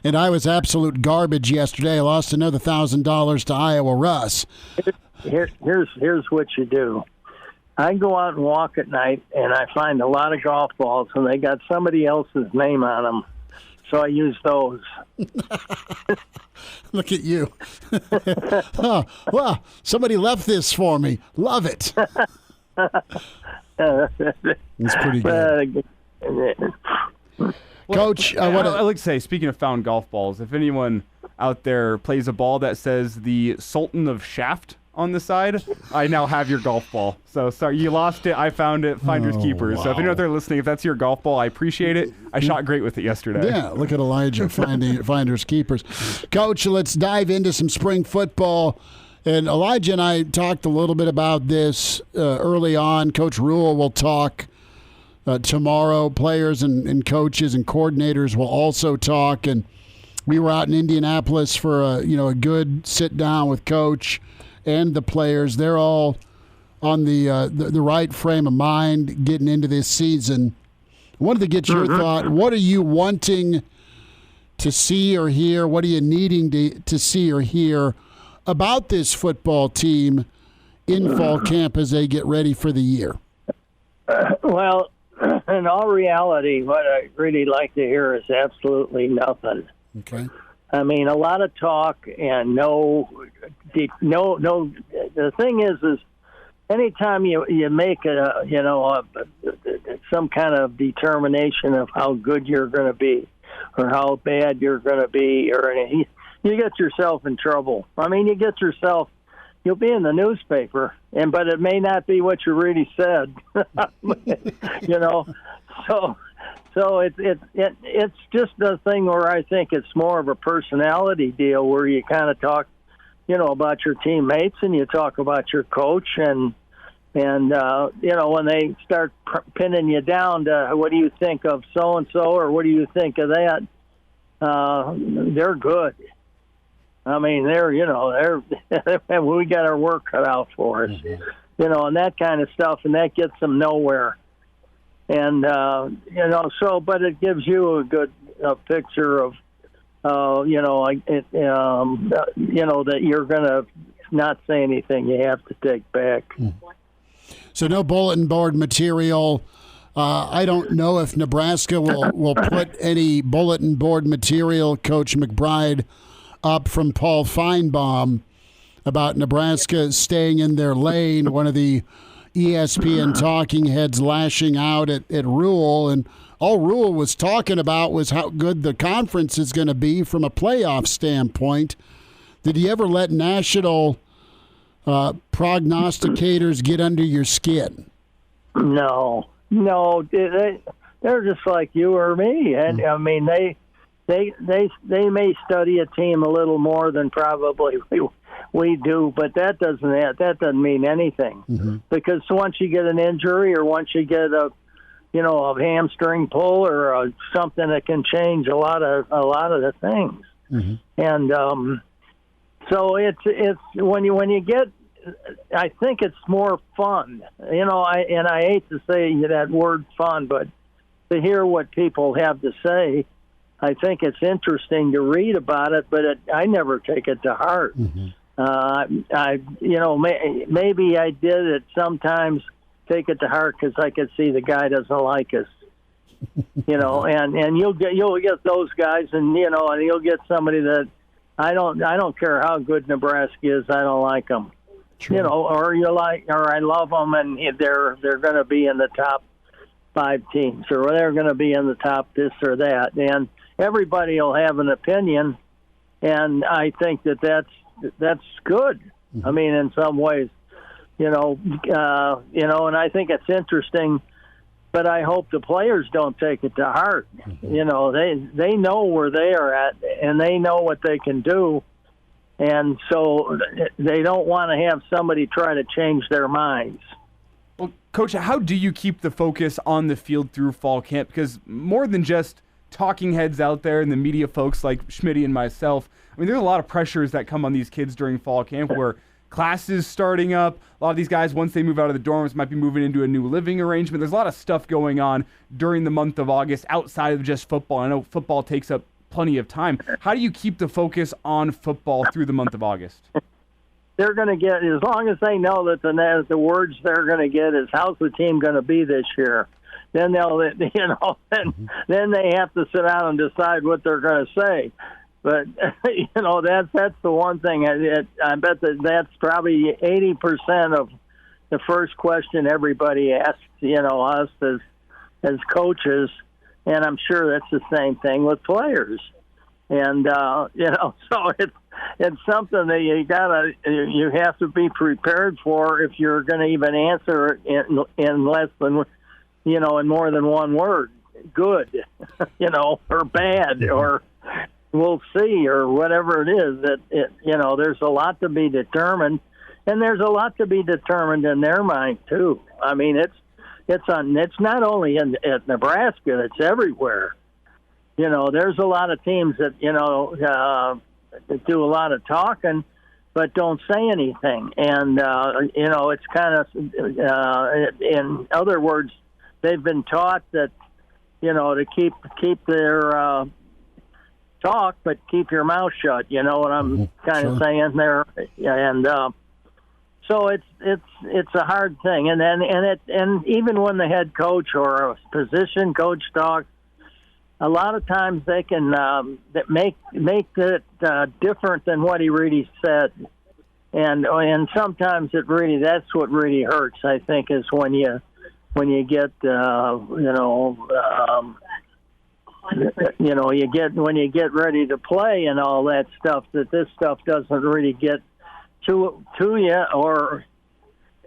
S2: And I was absolute garbage yesterday. I lost another $1,000 to Iowa Russ.
S9: Here's what you do. I go out and walk at night, and I find a lot of golf balls, and they got somebody else's name on them. So I use those.
S2: Look at you. Oh, wow, somebody left this for me. Love it. It's pretty good. Coach,
S3: I like to say, speaking of found golf balls, if anyone out there plays a ball that says the Sultan of Shaft on the side, I now have your golf ball. So sorry, you lost it. I found it. Finders keepers.
S2: Wow.
S3: So if anyone out there listening, if that's your golf ball, I appreciate it. I shot great with it yesterday.
S2: Yeah, look at Elijah finding finders keepers. Coach, let's dive into some spring football. And Elijah and I talked a little bit about this early on. Coach Rule will talk tomorrow. Players and coaches and coordinators will also talk. And we were out in Indianapolis for a good sit down with Coach and the players. They're all on the right frame of mind getting into this season. I wanted to get your thought. What are you wanting to see or hear? What are you needing to see or hear about this football team in fall camp as they get ready for the year?
S9: Well, in all reality, what I really like to hear is absolutely nothing.
S2: Okay.
S9: I mean, a lot of talk and no. The thing is anytime you make some kind of determination of how good you're going to be or how bad you're going to be, or anything, you get yourself in trouble. I mean, you'll be in the newspaper, but it may not be what you really said. So it's just a thing where I think it's more of a personality deal where you kind of talk, about your teammates and you talk about your coach and when they start pinning you down to what do you think of so and so or what do you think of that, they're good. I mean, they're we got our work cut out for us, and that kind of stuff, and that gets them nowhere. And, but it gives you a good picture of, that you're going to not say anything you have to take back.
S2: So no bulletin board material. I don't know if Nebraska will put any bulletin board material, Coach McBride, up from Paul Feinbaum about Nebraska staying in their lane. One of the ESPN talking heads lashing out at Rule, and all Rule was talking about was how good the conference is going to be from a playoff standpoint. Did you ever let national prognosticators get under your skin?
S9: No, they're just like you or me, and I mean they may study a team a little more than probably we do, but that doesn't mean anything, because once you get an injury or once you get a hamstring pull or something that can change a lot of the things, and so it's when you get, I think it's more fun, I hate to say that word fun, but to hear what people have to say. I think it's interesting to read about it, but I never take it to heart. Maybe I did it sometimes, take it to heart because I could see the guy doesn't like us, and you'll get those guys, and you'll get somebody that I don't care how good Nebraska is, I don't like them, or I love them, and they're going to be in the top 5 teams, or they're going to be in the top this or that, and everybody will have an opinion, and I think that's good. I mean, in some ways, and I think it's interesting, but I hope the players don't take it to heart. They know where they are at, and they know what they can do, and so they don't want to have somebody try to change their minds.
S3: Well, Coach, how do you keep the focus on the field through fall camp? Because more than just talking heads out there and the media folks like Schmidt and myself, I mean, there's a lot of pressures that come on these kids during fall camp where classes starting up. A lot of these guys, once they move out of the dorms, might be moving into a new living arrangement. There's a lot of stuff going on during the month of August outside of just football. I know football takes up plenty of time. How do you keep the focus on football through the month of August?
S9: They're going to get, as long as they know that the words they're going to get is, how's the team going to be this year? Then then they have to sit down and decide what they're going to say. But that's the one thing. I bet that's probably 80% of the first question everybody asks. Us as coaches, and I'm sure that's the same thing with players. And so it's something that you have to be prepared for if you're going to even answer it in less than, in more than one word. Good, or bad, or we'll see, or whatever it is. There's a lot to be determined, and there's a lot to be determined in their mind too. I mean, it's not only at Nebraska; it's everywhere. There's a lot of teams that that do a lot of talking, but don't say anything. And it's kind of, in other words, they've been taught that to keep their talk, but keep your mouth shut. You know what I'm kind of saying there, and so it's a hard thing. And even when the head coach or a position coach talks, a lot of times they can make it different than what he really said, and sometimes that's what really hurts. I think is when you get when you get ready to play and all that stuff, that this stuff doesn't really get to you,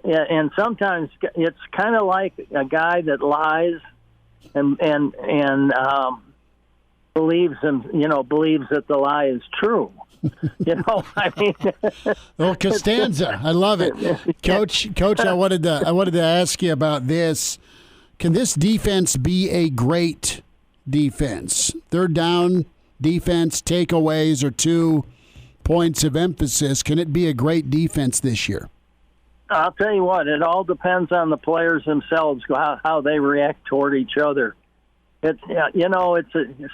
S9: and sometimes it's kind of like a guy that lies and believes that the lie is true. I mean.
S2: Well, Costanza, I love it, Coach. I wanted to ask you about this. Can this defense be a great defense? Third down defense, takeaways, or 2 points of emphasis. Can it be a great defense this year?
S9: I'll tell you what. It all depends on the players themselves, how they react toward each other.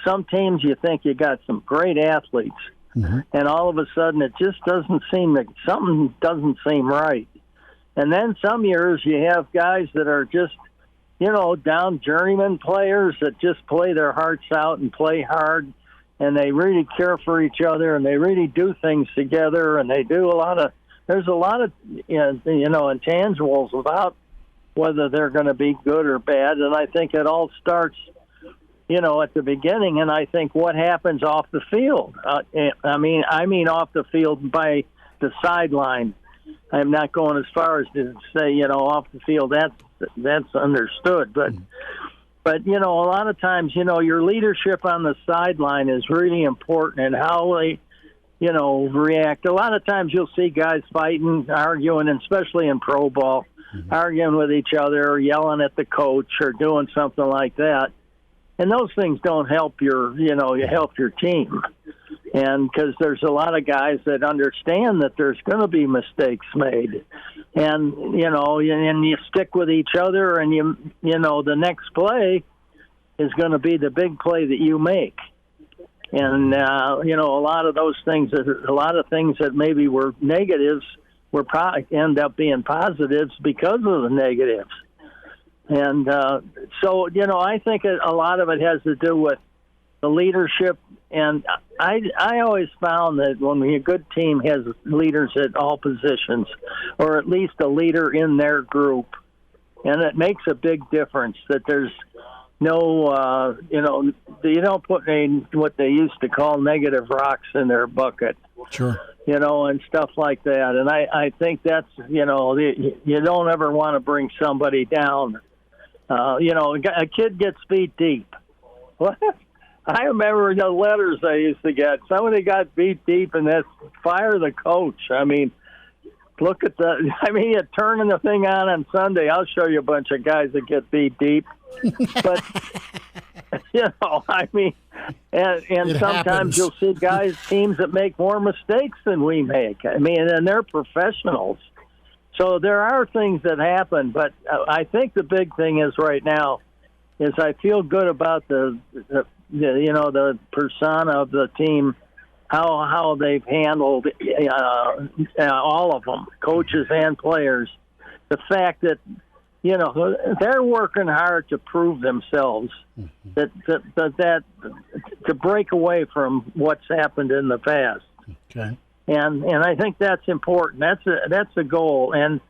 S9: Some teams you think you got some great athletes, and all of a sudden it just doesn't seem that something doesn't seem right. And then some years you have guys that are just, down journeyman players that just play their hearts out and play hard, and they really care for each other, and they really do things together, and they do there's a lot of, intangibles about whether they're going to be good or bad. And I think it all starts, at the beginning, and I think what happens off the field. I mean off the field by the sideline. I'm not going as far as to say, off the field. That's understood, but a lot of times, your leadership on the sideline is really important, and how they, react. A lot of times you'll see guys fighting, arguing, especially in pro ball, arguing with each other, or yelling at the coach, or doing something like that. And those things don't help your team. And because there's a lot of guys that understand that there's going to be mistakes made, and and you stick with each other, and the next play is going to be the big play that you make. And a lot of those things, a lot of things that maybe were negatives, end up being positives because of the negatives. And so, I think a lot of it has to do with the leadership. And I always found that when a good team has leaders at all positions, or at least a leader in their group, and it makes a big difference that there's no, you don't put what they used to call negative rocks in their bucket.
S2: Sure.
S9: And stuff like that. And I think that's, you don't ever want to bring somebody down. A kid gets beat deep. What? I remember the letters I used to get. Somebody got beat deep, and that's fire the coach. I mean, you're turning the thing on Sunday. I'll show you a bunch of guys that get beat deep. But, and sometimes you'll see teams that make more mistakes than we make. And they're professionals. So there are things that happen, but I think the big thing is right now is I feel good about the persona of the team, how they've handled all of them, coaches and players. The fact that they're working hard to prove themselves, that to break away from what's happened in the past.
S2: Okay.
S9: And I think that's important. That's a goal. And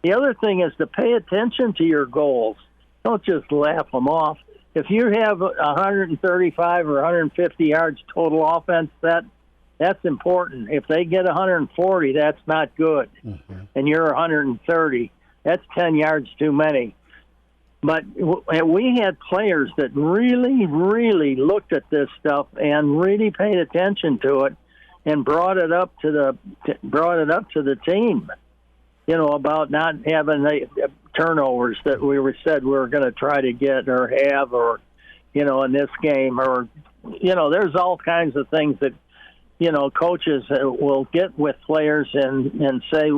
S9: the other thing is to pay attention to your goals. Don't just laugh them off. If you have 135 or 150 yards total offense, that That's important. If they get 140, that's not good. And you're 130. That's 10 yards too many. But we had players that really, really looked at this stuff and really paid attention to it and brought it up to the team. About not having the turnovers that we said we were going to try to get or have, or in this game, or there's all kinds of things that coaches will get with players and say,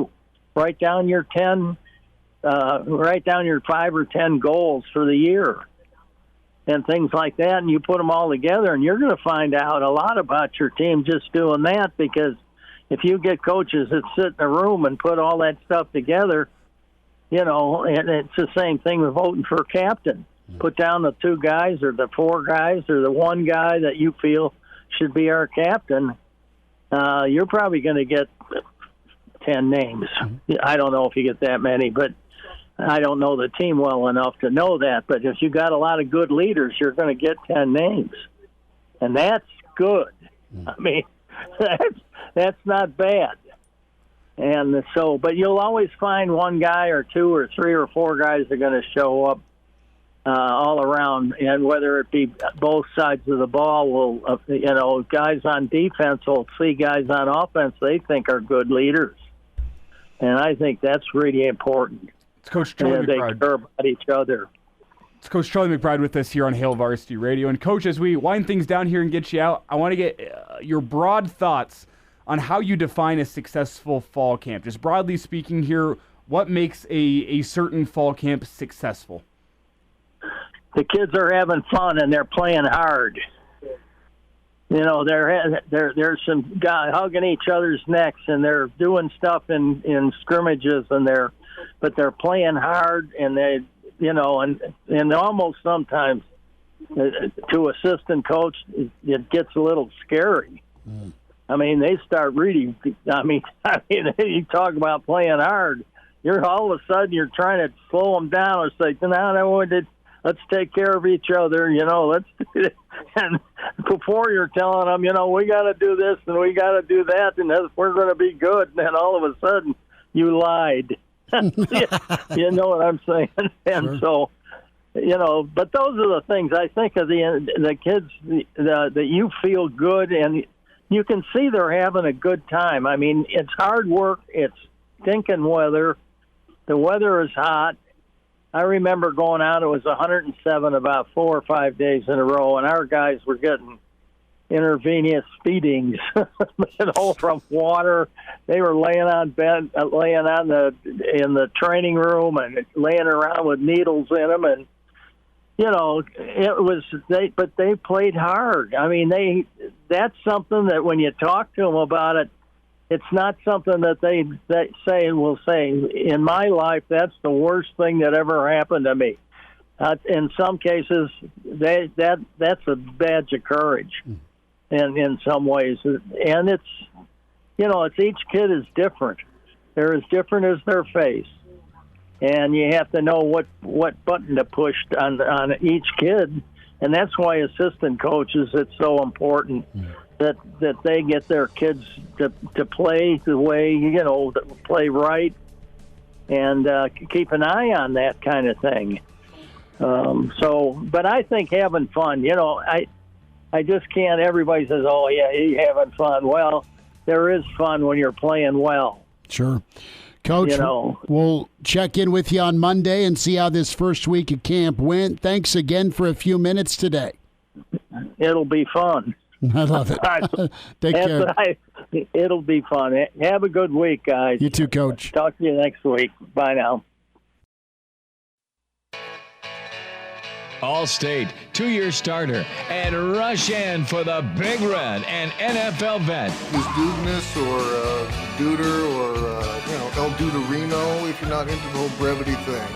S9: write down your 5 or 10 goals for the year and things like that, and you put them all together, and you're going to find out a lot about your team just doing that, because if you get coaches that sit in a room and put all that stuff together, and it's the same thing with voting for a captain. Put down the 2 guys or the 4 guys or the 1 guy that you feel should be our captain. You're probably going to get 10 names. I don't know if you get that many, but I don't know the team well enough to know that. But if you got a lot of good leaders, you're going to get 10 names. And that's good. I mean, that's not bad. And so, but you'll always find 1 guy or 2 or 3 or 4 guys that are going to show up all around, and whether it be both sides of the ball, will guys on defense will see guys on offense they think are good leaders, and I think that's really important.
S3: It's Coach Charlie McBride.
S9: They care about each other.
S3: It's Coach Charlie McBride with us here on Hail Varsity Radio. And Coach, as we wind things down here and get you out, I want to get your broad thoughts on how you define a successful fall camp. Just broadly speaking here, what makes a certain fall camp successful?
S9: The kids are having fun and they're playing hard. There's some guys hugging each other's necks and they're doing stuff in scrimmages but they're playing hard, and they, and almost sometimes to assistant coach it gets a little scary. I mean, they start reading. I mean, you talk about playing hard. You're all of a sudden you're trying to slow them down and say, "No, let's take care of each other." Let's. And before you're telling them, we got to do this and we got to do that, and we're going to be good. And then all of a sudden, you lied. You know what I'm saying? And
S2: sure.
S9: So, but those are the things I think of the kids that you feel good and you can see they're having a good time. I mean, it's hard work. It's stinking weather. The weather is hot. I remember going out, it was 107 about 4 or 5 days in a row, and our guys were getting intravenous feedings, from water. They were laying on bed, in the training room and laying around with needles in them, and but they played hard. I mean, that's something that when you talk to them about it, it's not something that they will say, in my life, that's the worst thing that ever happened to me. In some cases, that's a badge of courage, and in some ways, and it's each kid is different. They're as different as their face, and you have to know what button to push on each kid, and that's why assistant coaches, it's so important. That they get their kids to play the way, to play right, and keep an eye on that kind of thing. But I think having fun, I just can't, everybody says, oh, yeah, he's having fun. Well, there is fun when you're playing well.
S2: Sure. Coach, we'll check in with you on Monday and see how this first week of camp went. Thanks again for a few minutes today.
S9: It'll be fun.
S2: I love it. Take care.
S9: It'll be fun. Have a good week, guys.
S2: You too, Coach.
S9: Talk to you next week. Bye now.
S4: All-State, 2-year starter, and rush in for the Big Red and NFL vet.
S10: Is Dudeness or Duder or, El Duderino if you're not into the whole brevity thing.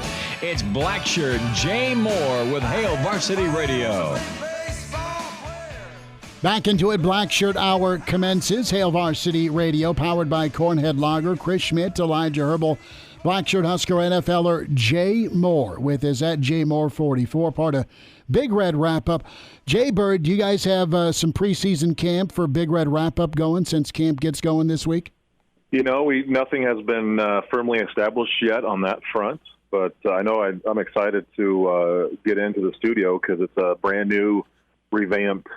S4: It's Blackshirt Jay Moore with Hail Varsity Radio.
S2: Back into it, Blackshirt Hour commences. Hail Varsity Radio, powered by Cornhead Lager. Chris Schmidt, Elijah Herbel Blackshirt Husker NFLer Jay Moore with us at JMoore44, part of Big Red Wrap-Up. Jay Bird, do you guys have some preseason camp for Big Red Wrap-Up going since camp gets going this week?
S11: Nothing has been firmly established yet on that front, but I know I'm excited to get into the studio because it's a brand new, revamped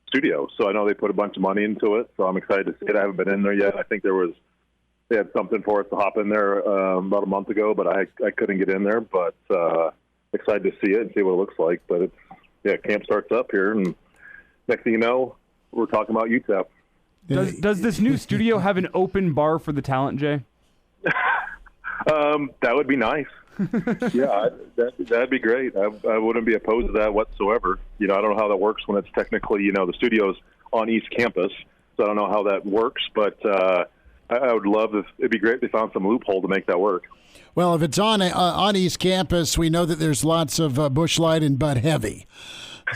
S11: studio. So I know they put a bunch of money into it, so I'm excited to see it. I haven't been in there yet. I think they had something for us to hop in there about a month ago, but I couldn't get in there. But excited to see it and see what it looks like. But camp starts up here, and next thing you know, we're talking about UTEP.
S3: Does this new studio have an open bar for the talent, Jay?
S11: That would be nice. Yeah, that'd be great. I wouldn't be opposed to that whatsoever. I don't know how that works when it's technically, the studio's on East Campus, so I don't know how that works, but I would love it'd be great if they found some loophole to make that work.
S2: Well, if it's on East Campus, we know that there's lots of Busch Light and Bud Heavy.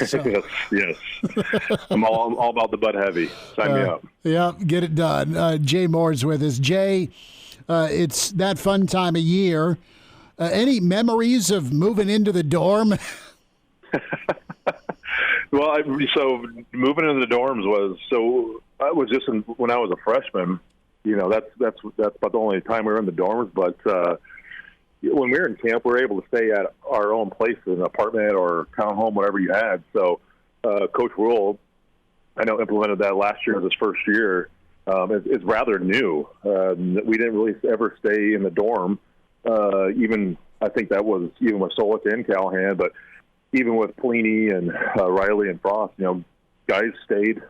S2: So.
S11: Yes. I'm all about the Bud Heavy. Sign me up.
S2: Yeah, get it done. Jay Moore's with us. Jay, it's that fun time of year. Any memories of moving into the dorm?
S11: Well, so moving into the dorms was just when I was a freshman. That's about the only time we were in the dorms. But when we were in camp, we were able to stay at our own place, an apartment or townhome, whatever you had. So Coach Rule, I know, implemented that last year as his first year. It's rather new. We didn't really ever stay in the dorm. Even I think that was even with Solich and Callahan, but even with Pelini and Riley and Frost, guys stayed.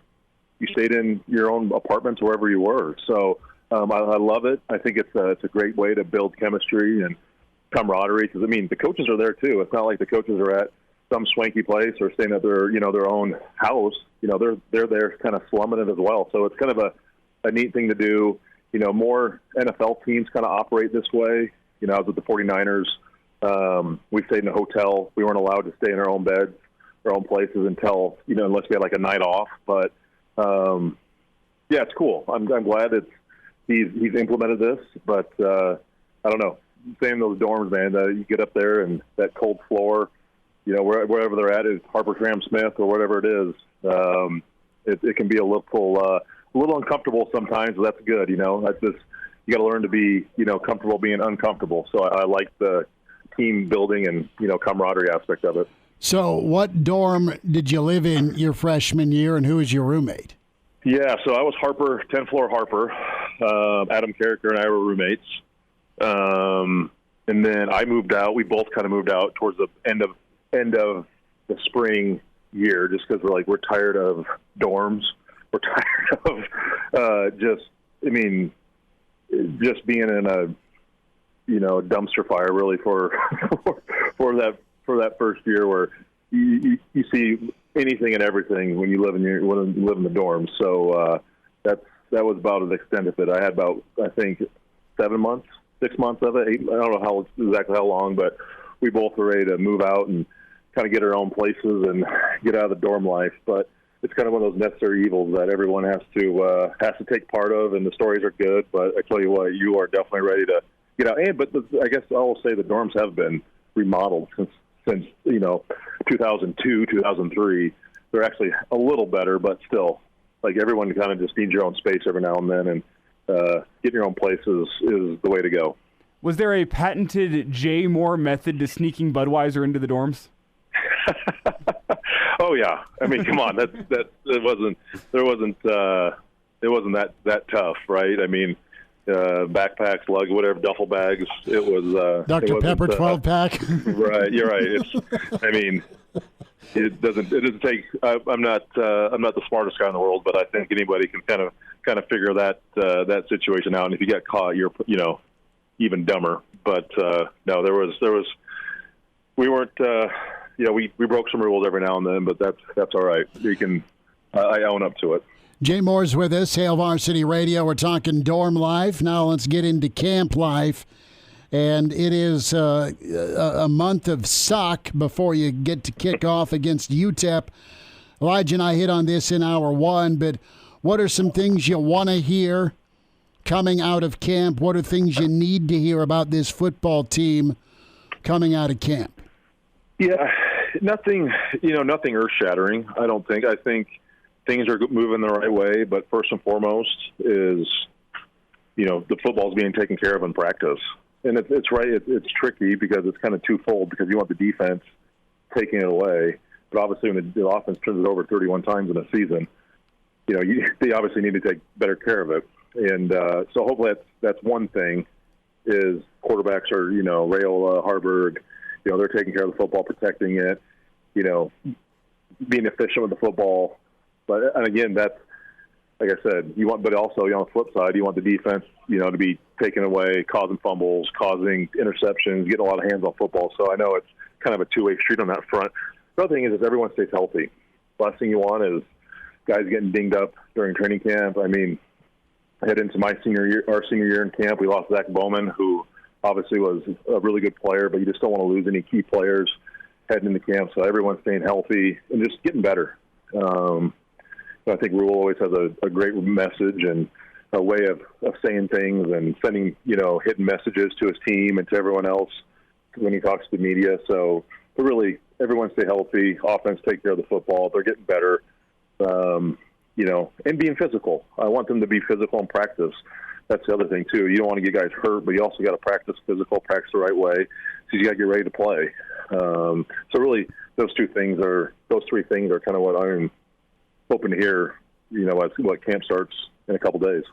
S11: You stayed in your own apartments wherever you were. So I love it. I think it's a great way to build chemistry and camaraderie. Because the coaches are there too. It's not like the coaches are at some swanky place or staying at their own house. They're there kind of slumming it as well. So it's kind of a neat thing to do. More NFL teams kind of operate this way. I was with the 49ers. We stayed in a hotel. We weren't allowed to stay in our own beds, our own places until, unless we had like a night off. But, it's cool. I'm glad he's implemented this. But I don't know. Staying in those dorms, man, you get up there and that cold floor, wherever they're at, is Harper Tram Smith or whatever it is. It can be a little uncomfortable sometimes, but that's good. That's just, you got to learn to be, comfortable being uncomfortable. So I like the team building and, camaraderie aspect of it.
S2: So what dorm did you live in your freshman year, and who was your roommate?
S11: Yeah, so I was Harper, 10th floor Harper. Adam Carricker and I were roommates. And then I moved out. We both kind of moved out towards the end of the spring year, just because we're tired of dorms. We're tired of just being in a dumpster fire really for that first year where you see anything and everything when you live in the dorms. So that was about as extent of it. I had about, I think, 6 months of it. 8, I don't know exactly how long, but we both were ready to move out and kind of get our own places and get out of the dorm life. But it's kind of one of those necessary evils that everyone has to take part of, and the stories are good. But I tell you what, you are definitely ready to get out. I guess I will say the dorms have been remodeled since 2002, 2003. They're actually a little better, but still, everyone kind of just needs your own space every now and then, and getting your own place is the way to go.
S3: Was there a patented Jay Moore method to sneaking Budweiser into the dorms?
S11: Oh yeah, come on, it wasn't that tough, right? Backpacks, luggage, whatever, duffel bags. It was
S2: Dr. Pepper 12-pack.
S11: Right, you're right. It doesn't take. I'm not the smartest guy in the world, but I think anybody can kind of figure that situation out. And if you get caught, you're even dumber. But no, there was. We weren't. We broke some rules every now and then, but that's all right. I own up to it.
S2: Jay Moore's with us, Hail Varsity Radio. We're talking dorm life. Now let's get into camp life. And it is a month of suck before you get to kick off against UTEP. Elijah and I hit on this in hour one, but what are some things you want to hear coming out of camp? What are things you need to hear about this football team coming out of camp?
S11: Yeah, nothing earth-shattering, I don't think. I think things are moving the right way, but first and foremost is, the football's being taken care of in practice. And it's right. It's tricky because it's kind of twofold, because you want the defense taking it away, but obviously when the offense turns it over 31 times in a season, they obviously need to take better care of it. And so hopefully that's one thing, is quarterbacks are, Rayola, Harburg, they're taking care of the football, protecting it, being efficient with the football. And again, that's, like I said, but also on the flip side, you want the defense, to be taken away, causing fumbles, causing interceptions, getting a lot of hands on football. So I know it's kind of a two-way street on that front. The other thing is everyone stays healthy. Last thing you want is guys getting dinged up during training camp. I mean, I head into our senior year in camp, we lost Zach Bowman, who obviously was a really good player, but you just don't want to lose any key players heading into camp. So everyone's staying healthy and just getting better. I think Rule always has a great message and a way of saying things and sending, hidden messages to his team and to everyone else when he talks to the media. So, but really, everyone stay healthy. Offense take care of the football. They're getting better, and being physical. I want them to be physical in practice. That's the other thing, too. You don't want to get guys hurt, but you also got to practice physical, practice the right way. So you got to get ready to play. So really, those three things are kind of what I'm hoping to hear, what camp starts in a couple days.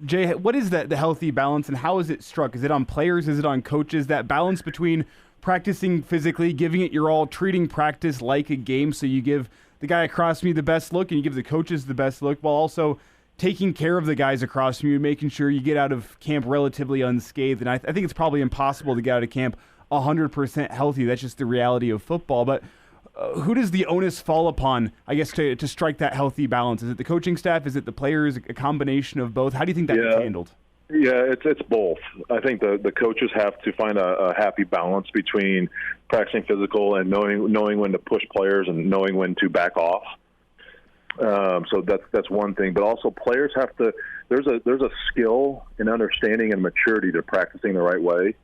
S3: Jay, what is the healthy balance, and how is it struck? Is it on players? Is it on coaches? That balance between practicing physically, giving it your all, treating practice like a game, so you give the guy across from you the best look and you give the coaches the best look, while also taking care of the guys across from you, making sure you get out of camp relatively unscathed. And I think it's probably impossible to get out of camp 100% healthy. That's just the reality of football. But who does the onus fall upon, I guess, to strike that healthy balance? Is it the coaching staff? Is it the players? A combination of both? How do you think that gets handled?
S11: Yeah, it's both. I think the coaches have to find a happy balance between practicing physical and knowing when to push players and knowing when to back off. So that's one thing. But also players have to. There's a skill and understanding and maturity to practicing the right way.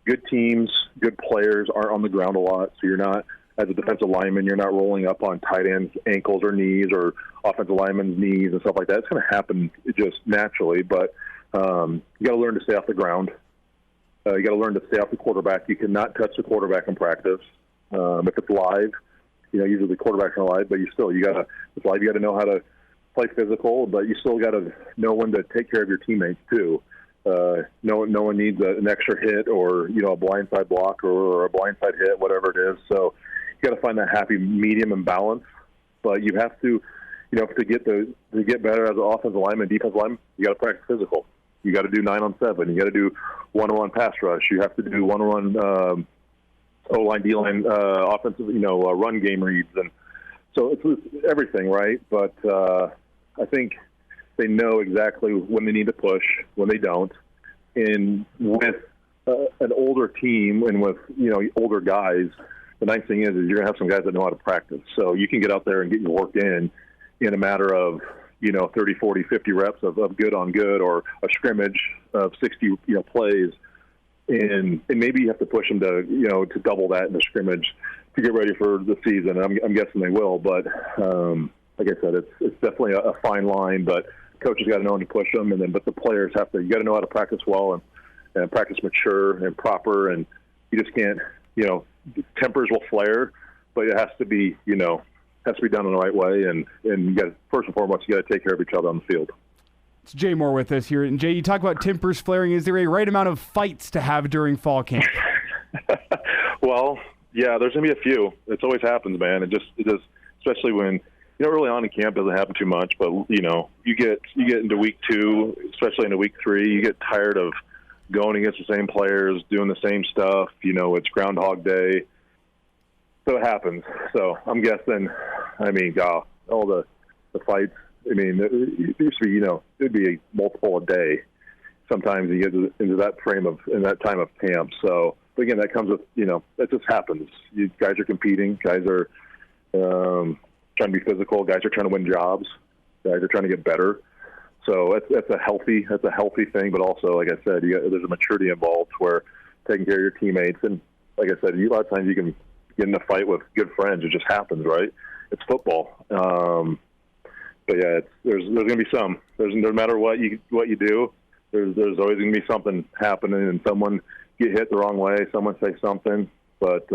S11: Good teams, good players aren't on the ground a lot, so you're not. As a defensive lineman, you're not rolling up on tight ends' ankles or knees or offensive linemen's knees and stuff like that. It's going to happen just naturally, but you got to learn to stay off the ground. You got to learn to stay off the quarterback. You cannot touch the quarterback in practice. If it's live, usually the quarterbacks are live, but it's live. You got to know how to play physical, but you still got to know when to take care of your teammates too. No one needs an extra hit or a blindside block or a blindside hit, whatever it is. So you got to find that happy medium and balance. But you have to, to get better as an offensive lineman, defensive lineman, you got to practice physical. You got to do 9-on-7. You got to do one-on-one pass rush. You have to do one-on-one O-line, D-line, offensive, run game reads, and so it's everything, right? But I think they know exactly when they need to push, when they don't, and with an older team and with older guys, the nice thing is you're gonna have some guys that know how to practice, so you can get out there and get your work in a matter of 30, 40, 50 reps of good on good, or a scrimmage of 60 plays, and maybe you have to push them to to double that in the scrimmage to get ready for the season. And I'm guessing they will, but like I said, it's definitely a fine line. But coaches got to know when to push them, but the players you got to know how to practice well and practice mature and proper, and you just can't tempers will flare, but it has to be done in the right way, and you got first and foremost you got to take care of each other on the field.
S3: It's Jay Moore with us here, and Jay, you talk about tempers flaring. Is there a right amount of fights to have during fall camp?
S11: Well, yeah, there's gonna be a few. It always happens, man. It just especially when early on in camp doesn't happen too much, but you get into week 2, especially into week 3, you get tired of going against the same players, doing the same stuff. It's Groundhog Day. So it happens. So I'm guessing, all the fights, it used to be, it'd be multiple a day. Sometimes you get into that in that time of camp. So, but again, that comes with, that just happens. You guys are competing. Guys are trying to be physical. Guys are trying to win jobs. Guys are trying to get better. So that's a healthy thing, but also, like I said, there's a maturity involved where taking care of your teammates. And like I said, a lot of times you can get in a fight with good friends. It just happens, right? It's football. But yeah, there's going to be some. No matter what you do, there's always going to be something happening, and someone get hit the wrong way. Someone say something, but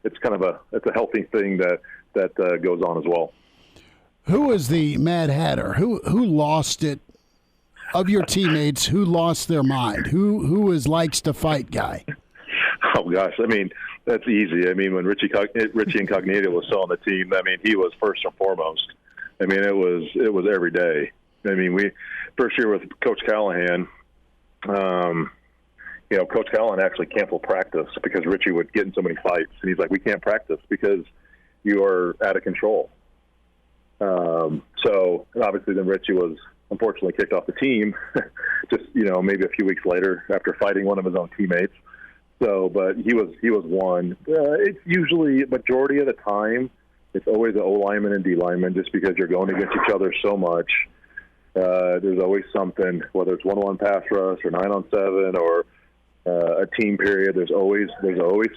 S11: it's kind of it's a healthy thing that goes on as well.
S2: Who is the Mad Hatter? Who lost it? Of your teammates, who lost their mind? Who is likes to fight guy?
S11: Oh gosh, I mean that's easy. I mean when Richie Incognito was still on the team, I mean he was first and foremost. I mean it was every day. I mean we first year with Coach Callahan, Coach Callahan actually canceled practice because Richie would get in so many fights, and he's like, we can't practice because you are out of control. So obviously then Richie was unfortunately kicked off the team just, maybe a few weeks later after fighting one of his own teammates. So, but he was one. It's usually, majority of the time, it's always an O lineman and D lineman just because you're going against each other so much. There's always something, whether it's 1-on-1 pass rush or 9-on-7 or a team period, there's always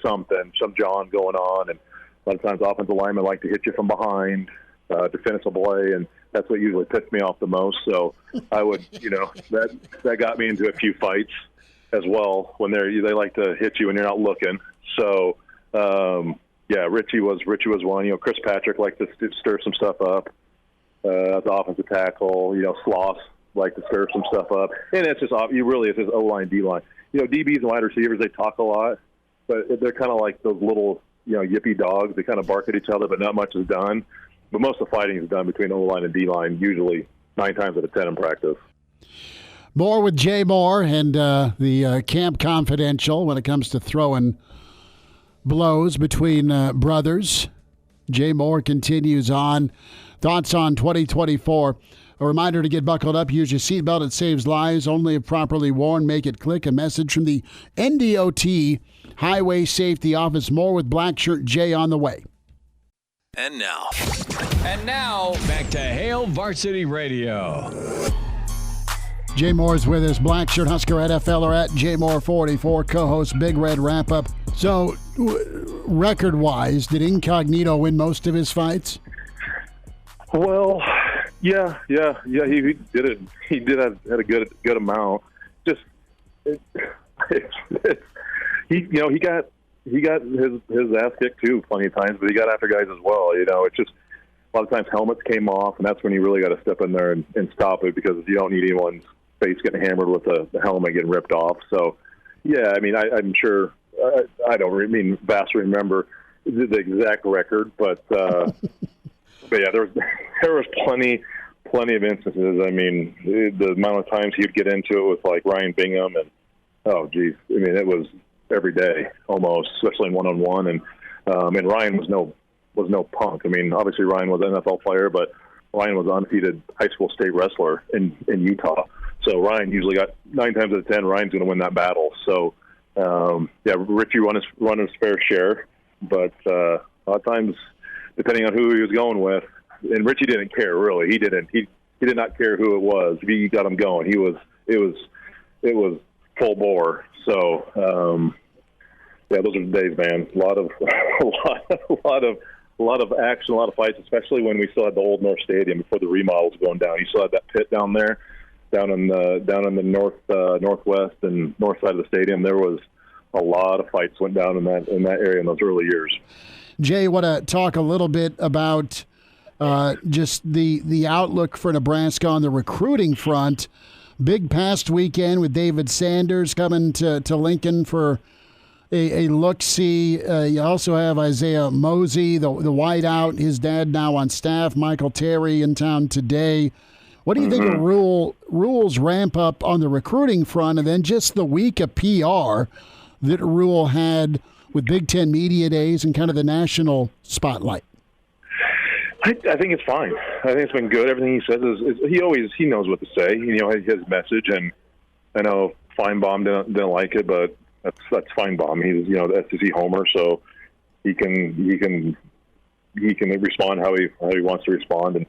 S11: something, some John going on. And a lot of times offensive linemen like to hit you from behind to finish a play, and that's what usually pissed me off the most. So I would, that got me into a few fights as well when they like to hit you when you're not looking. So Richie was one. Chris Patrick liked to stir some stuff up. The offensive tackle, Sloss liked to stir some stuff up, and it's just it's just O-line, D-line. DBs and wide receivers, they talk a lot, but they're kind of like those little yippy dogs. They kind of bark at each other, but not much is done. But most of the fighting is done between O-line and D-line, usually 9 times out of 10 in practice.
S2: More with Jay Moore and the Camp Confidential when it comes to throwing blows between brothers. Jay Moore continues on. Thoughts on 2024. A reminder to get buckled up. Use your seatbelt. It saves lives. Only if properly worn. Make it click. A message from the NDOT Highway Safety Office. More with Blackshirt Jay on the way.
S4: And now, back to Hail Varsity Radio.
S2: Jay Moore's with us, Blackshirt Husker NFLer at JMoore44, co-host Big Red Wrap-Up. So, record-wise, did Incognito win most of his fights?
S11: Well, yeah, he did it. He had a good amount. Just, he got his ass kicked too plenty of times, but he got after guys as well. It's just a lot of times helmets came off, and that's when you really got to step in there and stop it because you don't need anyone's face getting hammered with the helmet getting ripped off. So, yeah, I mean, I'm sure I don't vastly remember the exact record, but yeah, there was plenty of instances. I mean, the amount of times he'd get into it with like Ryan Bingham, and oh geez, I mean, it was every day almost, especially in 1-on-1. And Ryan was no punk. I mean, obviously Ryan was an NFL player, but Ryan was an undefeated high school state wrestler in Utah. So Ryan usually got 9 times out of 10, Ryan's going to win that battle. So Richie run his fair share, but a lot of times, depending on who he was going with, and Richie didn't care really. He did not care who it was. He got him going. It was full bore. So, those are the days, man. A lot of action, a lot of fights, especially when we still had the old North Stadium before the remodels going down. You still had that pit down there, down in the northwest and north side of the stadium. There was a lot of fights went down in that area in those early years.
S2: Jay, want to talk a little bit about just the outlook for Nebraska on the recruiting front. Big past weekend with David Sanders coming to Lincoln for a look-see. You also have Isaiah Mosey, the wideout, his dad now on staff, Michael Terry in town today. What do you think of Rule's ramp up on the recruiting front, and then just the week of PR that Rule had with Big Ten Media Days and kind of the national spotlight?
S11: I think it's fine. I think it's been good. Everything he says is he knows what to say. His message, and I know Feinbaum didn't like it, but that's Feinbaum. He's the SEC homer, so he can respond how he wants to respond, and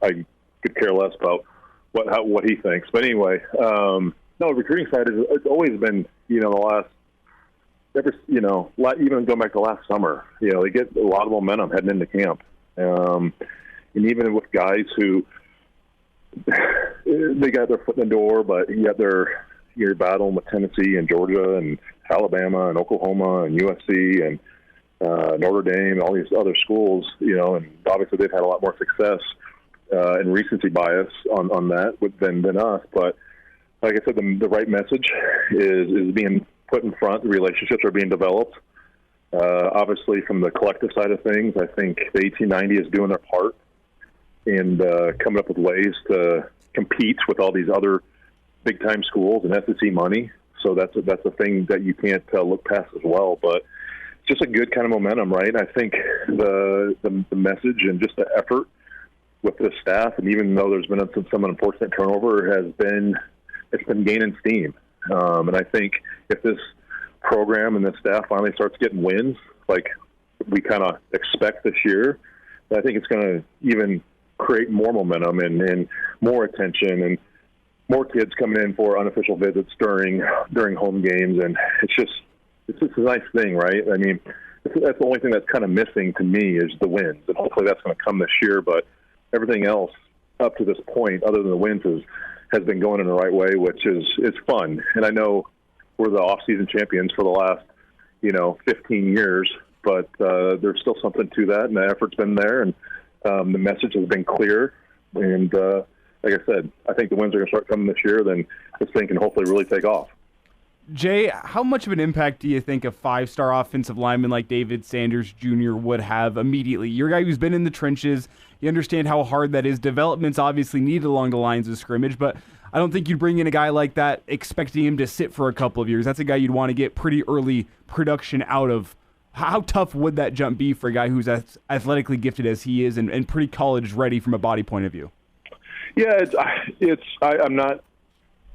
S11: I could care less about what he thinks. But anyway, no, recruiting side it's always been, the last, even going back to last summer, they get a lot of momentum heading into camp. And even with guys who they got their foot in the door, but you're battling with Tennessee and Georgia and Alabama and Oklahoma and USC and Notre Dame and all these other schools, and obviously they've had a lot more success and recency bias on that than us. But like I said, the right message is being put in front. The relationships are being developed. Obviously, from the collective side of things, I think the 1890 is doing their part and coming up with ways to compete with all these other big-time schools and SEC money. So that's a thing that you can't look past as well. But it's just a good kind of momentum, right? I think the message and just the effort with the staff, and even though there's been some unfortunate turnover, it's been gaining steam. And I think if this program and this staff finally starts getting wins, like we kind of expect this year, I think it's going to even create more momentum and more attention and more kids coming in for unofficial visits during home games. And it's just a nice thing, right? I mean, that's the only thing that's kind of missing to me is the wins. And hopefully that's going to come this year. But everything else up to this point, other than the wins, has been going in the right way, which is fun. And I know we're the off-season champions for the last, 15 years, but there's still something to that, and the effort's been there, and the message has been clear. And like I said, I think the wins are going to start coming this year, then this thing can hopefully really take off.
S3: Jay, how much of an impact do you think a five-star offensive lineman like David Sanders Jr. would have immediately? You're a guy who's been in the trenches. You understand how hard that is. Development's obviously needed along the lines of scrimmage, but I don't think you'd bring in a guy like that expecting him to sit for a couple of years. That's a guy you'd want to get pretty early production out of. How tough would that jump be for a guy who's as athletically gifted as he is and pretty college-ready from a body point of view?
S11: Yeah, I'm not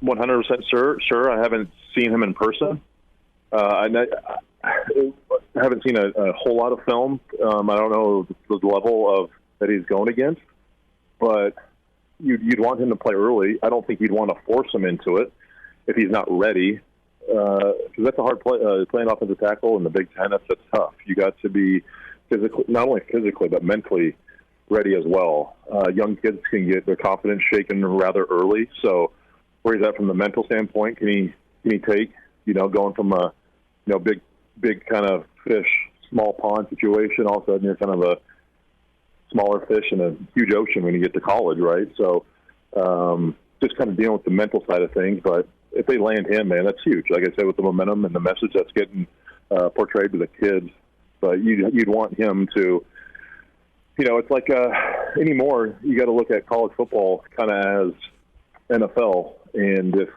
S11: 100% sure. I haven't seen him in person. I haven't seen a whole lot of film. I don't know the level of that he's going against, but you'd want him to play early. I don't think you'd want to force him into it if he's not ready, because that's a hard play. Playing offensive tackle in the Big Ten, that's tough. You got to be not only physically but mentally ready as well. Young kids can get their confidence shaken rather early. So where he's at from the mental standpoint, can he take, going from a, big kind of fish, small pond situation, all of a sudden you're kind of a smaller fish in a huge ocean when you get to college, right? So just kind of dealing with the mental side of things. But if they land him, man, that's huge. Like I said, with the momentum and the message that's getting portrayed to the kids. But you'd want him to, it's like anymore, you got to look at college football kind of as NFL. And if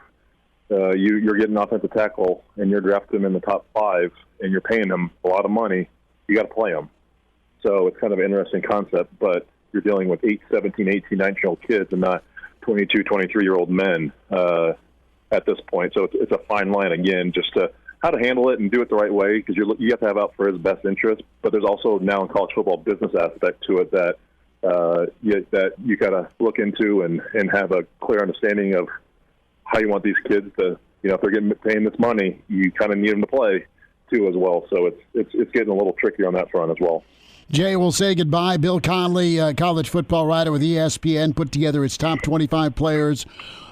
S11: you're getting an offensive tackle and you're drafting him in the top 5 and you're paying him a lot of money, you got to play him. So it's kind of an interesting concept, but you're dealing with 17, 18, 19-year-old kids and not 22, 23-year-old men at this point. So it's a fine line, again, just to how to handle it and do it the right way, because you have to have out for his best interest. But there's also now in college football business aspect to it that you got to look into and have a clear understanding of how you want these kids to, if they're paying this money, you kind of need them to play too as well. So it's getting a little trickier on that front as well.
S2: Jay, we'll say goodbye. Bill Conley, college football writer with ESPN, put together his top 25 players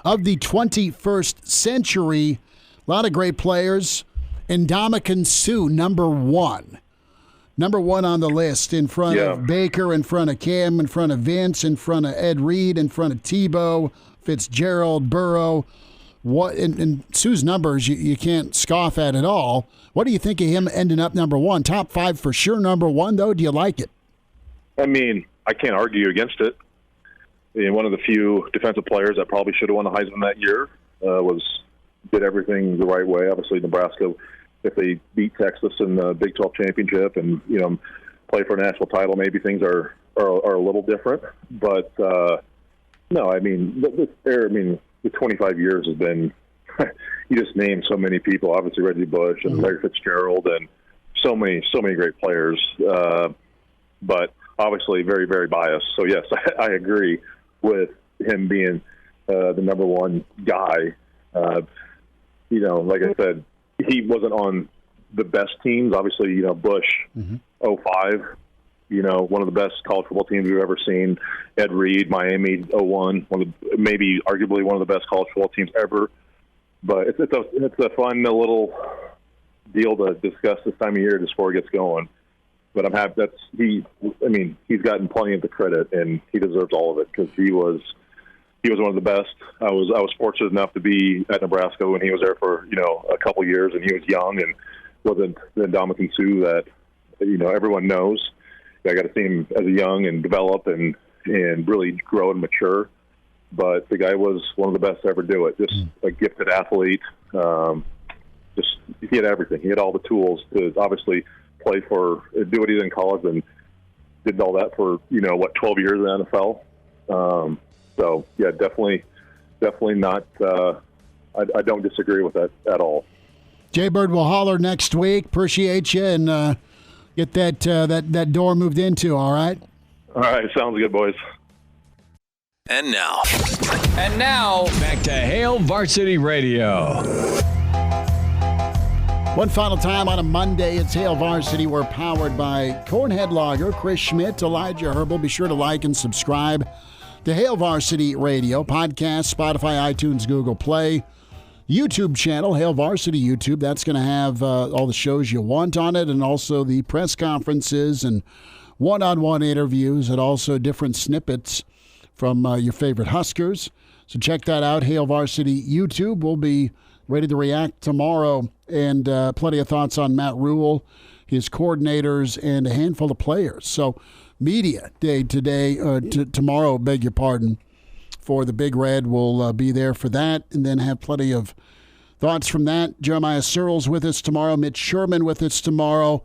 S2: of the 21st century. A lot of great players. Ndamukong Suh, number one. Number one on the list, in front of Baker, in front of Cam, in front of Vince, in front of Ed Reed, in front of Tebow, Fitzgerald, Burrow. And Suh's numbers you can't scoff at all. What do you think of him ending up number one? Top 5 for sure, number one, though. Do you like it?
S11: I mean, I can't argue against it. One of the few defensive players that probably should have won the Heisman that year did everything the right way. Obviously, Nebraska, if they beat Texas in the Big 12 championship and play for a national title, maybe things are a little different. But no, I mean, the 25 years has been. You just named so many people. Obviously, Reggie Bush and Larry Fitzgerald, and so many great players. But obviously, very, very biased. So yes, I agree with him being the number one guy. Like I said, he wasn't on the best teams. Obviously, Bush, 05, one of the best college football teams we've ever seen. Ed Reed, Miami, 01, maybe arguably one of the best college football teams ever. But it's a fun little deal to discuss this time of year just before it gets going. But I'm happy he's gotten plenty of the credit, and he deserves all of it because he was one of the best. I was fortunate enough to be at Nebraska when he was there for a couple years, and he was young and wasn't the Ndamukong Suh that everyone knows. I got to see him as a young and develop and really grow and mature. But the guy was one of the best to ever do it. Just a gifted athlete. He had everything. He had all the tools to obviously do what he did in college, and did all that for 12 years in the NFL. So yeah, definitely not. I don't disagree with that at all.
S2: Jay Bird will holler next week. Appreciate you, and get that door moved into. All right.
S11: All right, sounds good, boys.
S1: And now,
S4: back to Hail Varsity Radio.
S2: One final time on a Monday, it's Hail Varsity. We're powered by Cornhead Lager, Chris Schmidt, Elijah Herbel. Be sure to like and subscribe to Hail Varsity Radio, podcast, Spotify, iTunes, Google Play, YouTube channel, Hail Varsity YouTube. That's going to have all the shows you want on it, and also the press conferences and one-on-one interviews, and also different snippets from your favorite Huskers. So check that out, Hail Varsity YouTube. We'll be ready to react tomorrow, and plenty of thoughts on Matt Rule, his coordinators, and a handful of players. So media day tomorrow, beg your pardon, for the Big Red. We'll be there for that, and then have plenty of thoughts from that. Jeremiah Searles with us tomorrow, Mitch Sherman with us tomorrow.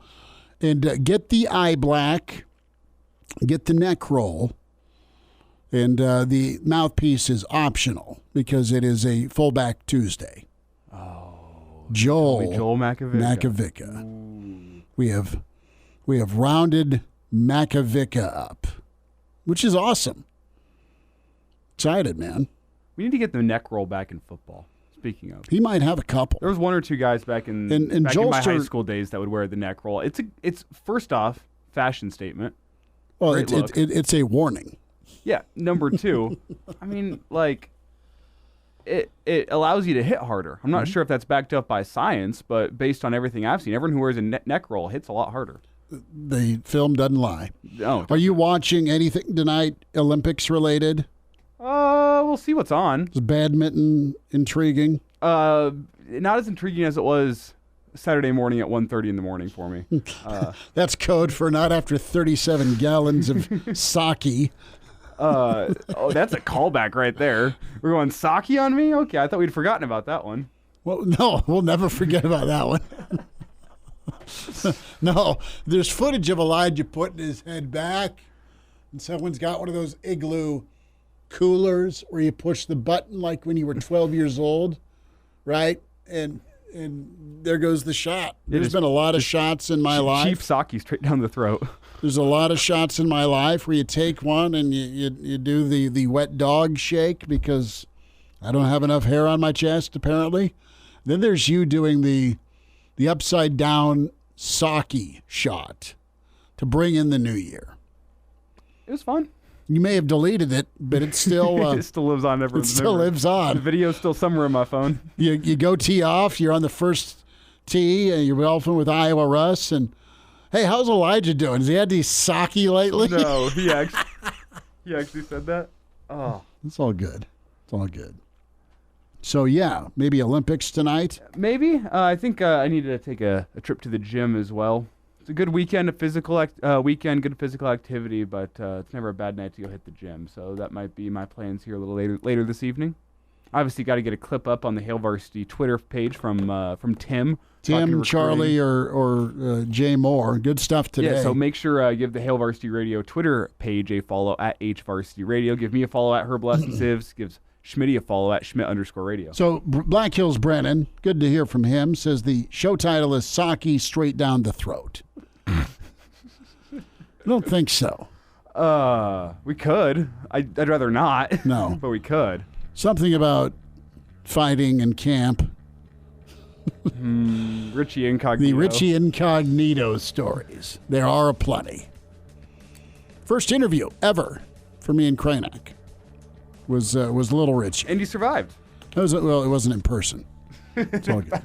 S2: And get the eye black, get the neck roll, and the mouthpiece is optional because it is a fullback Tuesday. Joel Makovica. We have rounded Makovica up, which is awesome. Excited, man.
S3: We need to get the neck roll back in football. Speaking of,
S2: he might have a couple.
S3: There was one or two guys back in my high school days that would wear the neck roll. It's first off, fashion statement.
S2: Well, it's a warning.
S3: Yeah. Number two, it allows you to hit harder. I'm not sure if that's backed up by science, but based on everything I've seen, everyone who wears a neck roll hits a lot harder.
S2: The film doesn't lie.
S3: No.
S2: Are you watching anything tonight, Olympics related?
S3: We'll see what's on.
S2: Is badminton intriguing?
S3: Not as intriguing as it was Saturday morning at 1:30 in the morning for me.
S2: That's code for not after 37 gallons of sake.
S3: That's a callback right there. We're going sake on me? Okay, I thought we'd forgotten about that one.
S2: Well, no, we'll never forget about that one. No, there's footage of Elijah putting his head back, and someone's got one of those igloo coolers where you push the button like when you were 12 years old, right? And there goes the shot. There's been a lot of shots in my life.
S3: Cheap sake straight down the throat.
S2: There's a lot of shots in my life where you take one and you do the wet dog shake because I don't have enough hair on my chest, apparently. Then there's you doing the upside down sake shot to bring in the new year.
S3: It was fun.
S2: You may have deleted it, but it still
S3: it still lives on.
S2: It still lives on.
S3: The video's still somewhere in my phone.
S2: You go tee off. You're on the first tee, and you're golfing with Iowa Russ. And hey, how's Elijah doing? Has he had any sake lately?
S3: No, he actually said that. Oh,
S2: it's all good. It's all good. So yeah, maybe Olympics tonight.
S3: Maybe. I think I need to take a trip to the gym as well. It's a good weekend of good physical activity, but it's never a bad night to go hit the gym. So that might be my plans here a little later this evening. Obviously, got to get a clip up on the Hail Varsity Twitter page from Tim.
S2: Tim, Charlie, or Jay Moore. Good stuff today.
S3: Yeah, so make sure give the Hail Varsity Radio Twitter page a follow at HVarsity Radio. Give me a follow at Herb Lesson Sieves. Gives Schmitty a follow at Schmidt_radio.
S2: So Black Hills Brennan, good to hear from him, says the show title is Sake Straight Down the Throat. I don't think so.
S3: We could. I'd rather not.
S2: No.
S3: But we could.
S2: Something about fighting in camp.
S3: Richie Incognito.
S2: The Richie Incognito stories. There are aplenty. First interview ever for me and Kranak was Little Richie.
S3: And you survived.
S2: It wasn't in person. It's all good.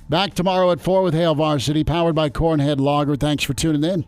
S2: Back tomorrow at 4 with Hail Varsity, powered by Cornhead Lager. Thanks for tuning in.